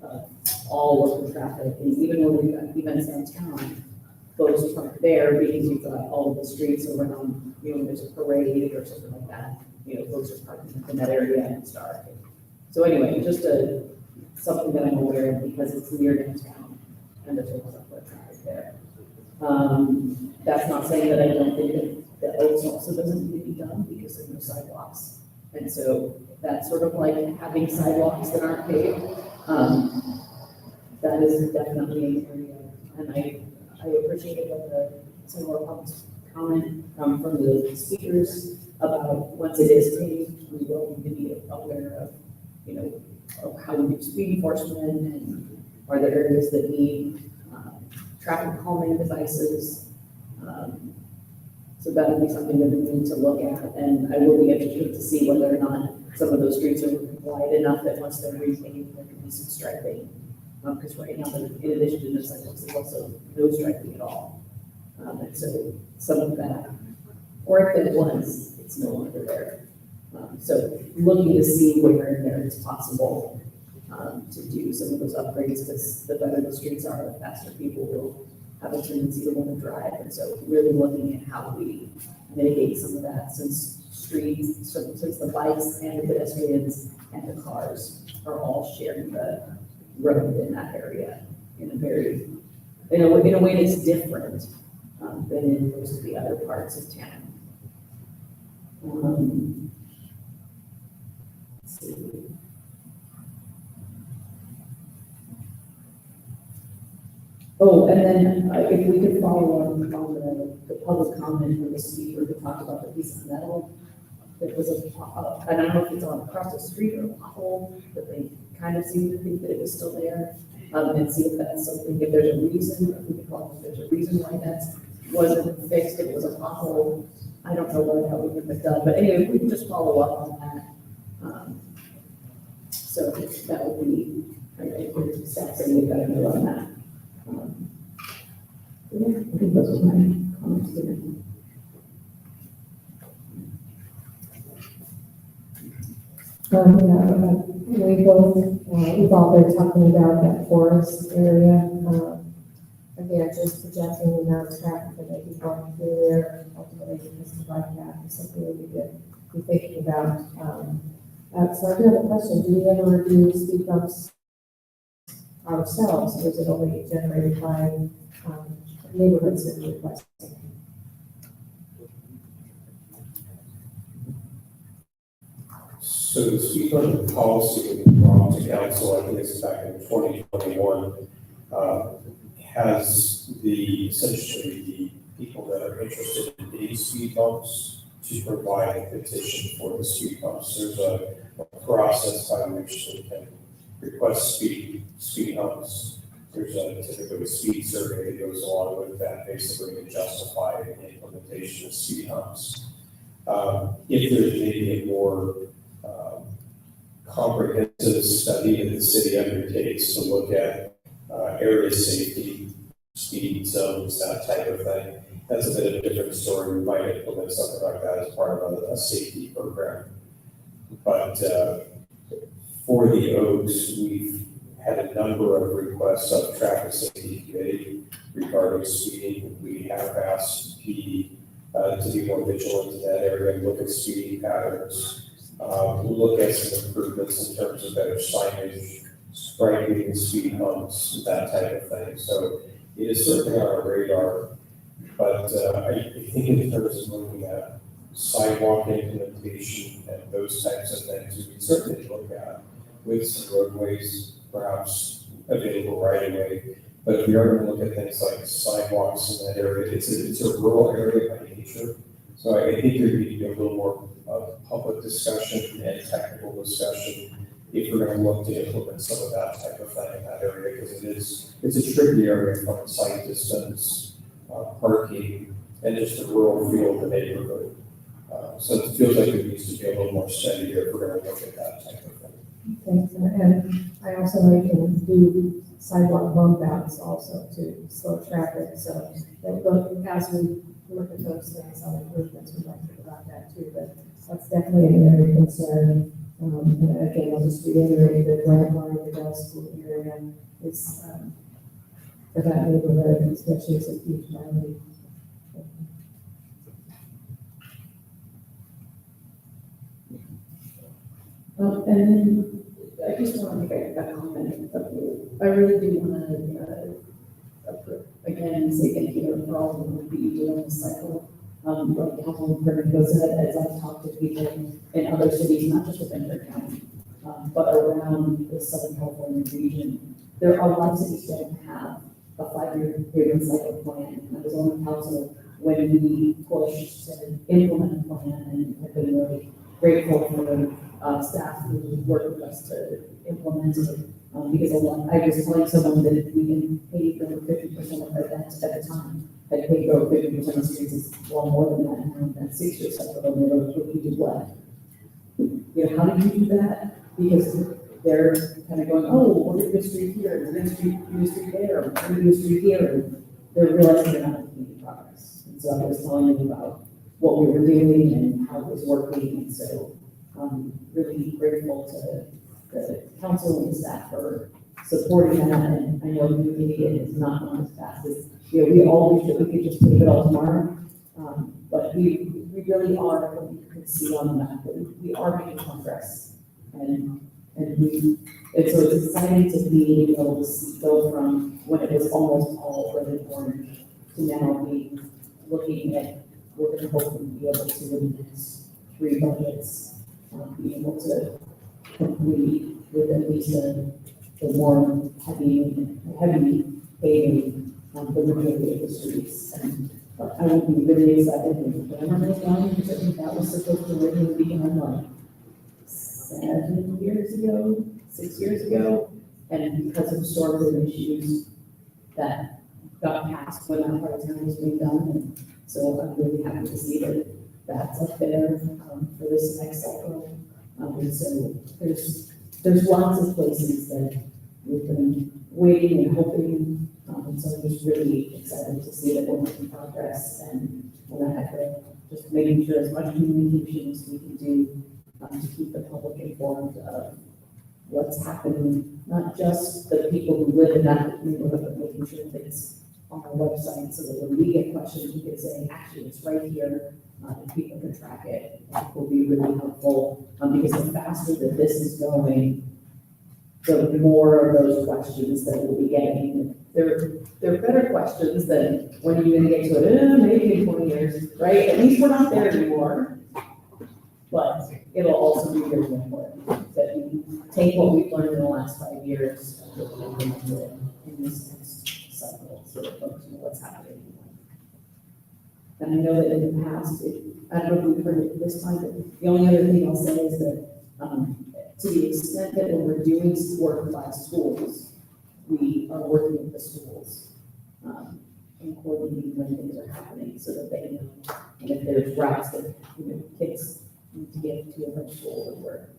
of all of the traffic. And even when we've got events downtown, folks park there because you've got all of the streets around, there's a parade or something like that. Folks are parking in that area and it's dark. So anyway, just something that I'm aware of because it's near downtown and there's a lot of foot traffic there. That's not saying that I don't think that Oaks also doesn't need to be done because there's no sidewalks. And so that's sort of like having sidewalks that aren't paved. That is definitely an area, and I appreciated some more comment from the speakers about once it is paved, we will need to be aware of, of how we do speed enforcement and are there areas that need traffic calming devices. So that would be something that we need to look at, and I will be interested to see whether or not some of those streets are wide enough that once they're repaved, there can be some striping. Because right now, in addition to the sidewalks, there's also no striping at all. And so some of that, or if there was, it's no longer there. So looking to see where in there it's possible to do some of those upgrades, because the better the streets are, the faster people will have a tendency to want to drive. And so really looking at how we mitigate some of that, since the bikes and the pedestrians and the cars are all sharing the road in that area in a way that's different than in most of the other parts of town. Let's see. Oh, and then if we could follow up on the public comment from the speaker who talked about the piece of metal that was I don't know if it's on across the street or a pothole, but they kind of seem to think that it was still there. And see if that's something, if there's a reason, if we could call it, if there's a reason why that wasn't fixed, if it was a pothole. I don't know what that would have done, but anyway, we can just follow up on that. So that would be, I think, staff saying we've got to know on that. Yeah, I think those are my comments there. We've all been talking about that forest area. Again, just projecting the amount of traffic that may be going through there, ultimately because the bike path is something we need to be thinking about. So I do have a question. Do we ever do speed bumps ourselves, or is it only generated by neighborhoods that are requesting? So the speed limit policy brought to council, I think it's back in 2021, has essentially the people that are interested in these speed bumps to provide a petition for the speed bumps. There's a process by which they can request speed bumps. There's typically a speed survey that goes along with that, basically to justify the implementation of speed humps. If there's maybe a more comprehensive study that the city undertakes to look at area safety, speed zones, that type of thing, that's a bit of a different story. We might implement something like that as part of a safety program. But for the Oaks, we've had a number of requests of traffic safety committee regarding speeding. We have asked PD to be more vigilant in that area and look at speeding patterns. Look at some improvements in terms of better signage, striping, speed humps, that type of thing. So it is certainly on our radar, but I think in terms of looking at sidewalk implementation and those types of things, we can certainly look at with some roadways, perhaps available right away. But if we are going to look at things like sidewalks in that area, it's a rural area by nature. So I think there needs to be a little more public discussion and technical discussion if we're going to look to implement some of that type of thing in that area, because it's a tricky area from site distance, parking, and just the rural feel of the neighborhood. So it feels like there needs to be a little more study here if we're going to look at that type of thing. Thanks, and I also know you can do sidewalk bump outs also to slow traffic, so as we look at those things, on improvements, we'd like to think about that too, but that's definitely an area of concern. And again, I'll just reiterate that Grandma and the Dell School area is, for that neighborhood, especially, is a huge priority. And then just want to make a comment. I really do want to, again, say thank you for all the work that you do on this cycle. Like Councilman Perry said, as I've talked to people in other cities, not just within their county, but around the Southern California region, there are lots of cities that don't have a 5-year paving cycle plan. I was on the council when we pushed to implement a plan, and have been really grateful for staff who worked with us to implement it. Because I was telling someone that we didn't pay for 50% of our debt at the time. I paid for 50% of streets, is well more than that, and that's 6 years cycle, and they were repeated left. You know, how did you do that? Because they're kind of going, oh, we're going to do a street here, we're going to do a street there, we're going to do a street here, and they're realizing they're not making any progress. And so I was telling them about what we were doing and how it was working, and so I'm really grateful to the council and staff for supporting that, and I know moving it is not going as fast as, you know, we all wish that we could just put it all tomorrow, but we really are, what you can see on the map, we are making progress, and so it's exciting to be able to see, go from when it was almost all red and orange to now looking at, we're going to hopefully be able to, in the next 3 budgets, be able to complete with at least the more heavy paving, the majority of the streets. And I would be really excited when I remember down, because I think that was supposed to really be on like 7 years ago, 6 years ago. And because of storm issues that got passed when that part of town was being done. And so I'm really happy to see that that's up there for this next cycle. And so there's lots of places that we've been waiting and hoping. And so I'm just really excited to see that we're making progress, and we're not just making sure as much communication as we can do to keep the public informed of what's happening, not just the people who live in that neighborhood, but making sure that it's on our website, so that when we get questions, we can say, actually, it's right here, and people can track it. It will be really helpful, because the faster that this is going, the more of those questions that we'll be getting. They're better questions than when are you gonna get to it, maybe in 20 years, right? At least we're not there anymore. But it'll also be really important that we take what we've learned in the last 5 years and implement it in this next cycle, so that folks know what's happening. And I know that in the past, I don't know if we've heard it this time, but the only other thing I'll say is that to the extent that when we're doing work by schools, we are working with the schools and coordinating when things are happening, so that they know, and if there's routes that, kids need to get to a school or work.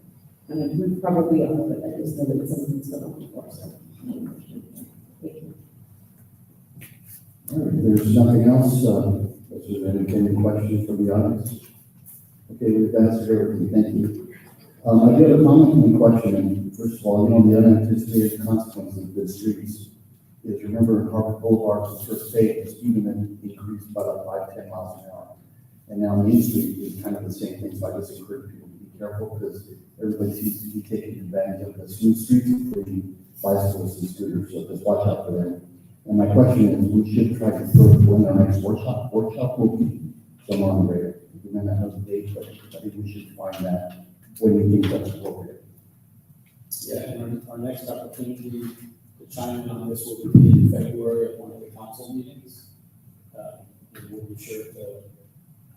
I mean, we probably are, but I just know that something's going on for us. Thank you. All right, if there's nothing else, is there any questions from the audience? Okay, we've answered everything, thank you. I do have a comment and a question. First of all, the unanticipated consequences of good streets is, remember, in Harvard Boulevard, the first phase, the speed limit increased by about 5-10 miles an hour. And now Main Street is kind of the same thing, so I just encourage people to be careful, because everybody seems to be taking advantage of the smooth streets, including bicycles and scooters, so just watch out for them. And my question is, we should try to put when our next workshop will be somewhere on the radar. We may not have the date, but I think we should find that when you think that's appropriate. Yeah, and our next opportunity to chime in on this will be in February at one of the council meetings. And we'll be sure to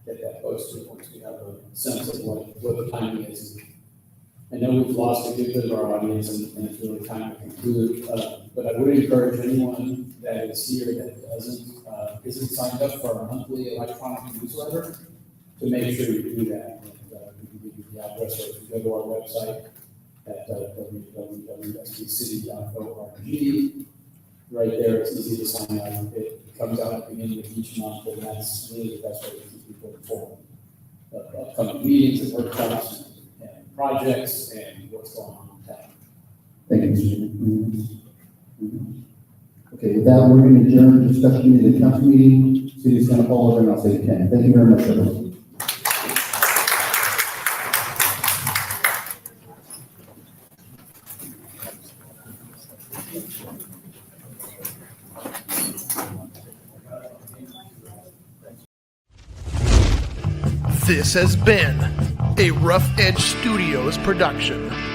get that posted once we have a sense of what the timing is. I know we've lost a good bit of our audience, and it's really time to conclude, but I would encourage anyone that is here that isn't signed up for our monthly electronic newsletter to make sure you do that. We can give you the address, or if you go to our website at www.sbcity.org. Right there, it's easy to sign up. It comes out at the beginning of each month, and that's really the best way to keep people informed of upcoming meetings and workshops and projects and what's going on in town. Thank you, Mr. Okay, with that, we're going to adjourn the special meeting of the council meeting, City of Santa Paula, and I'll say 10. Thank you very much, everyone. This has been a Rough Edge Studios production.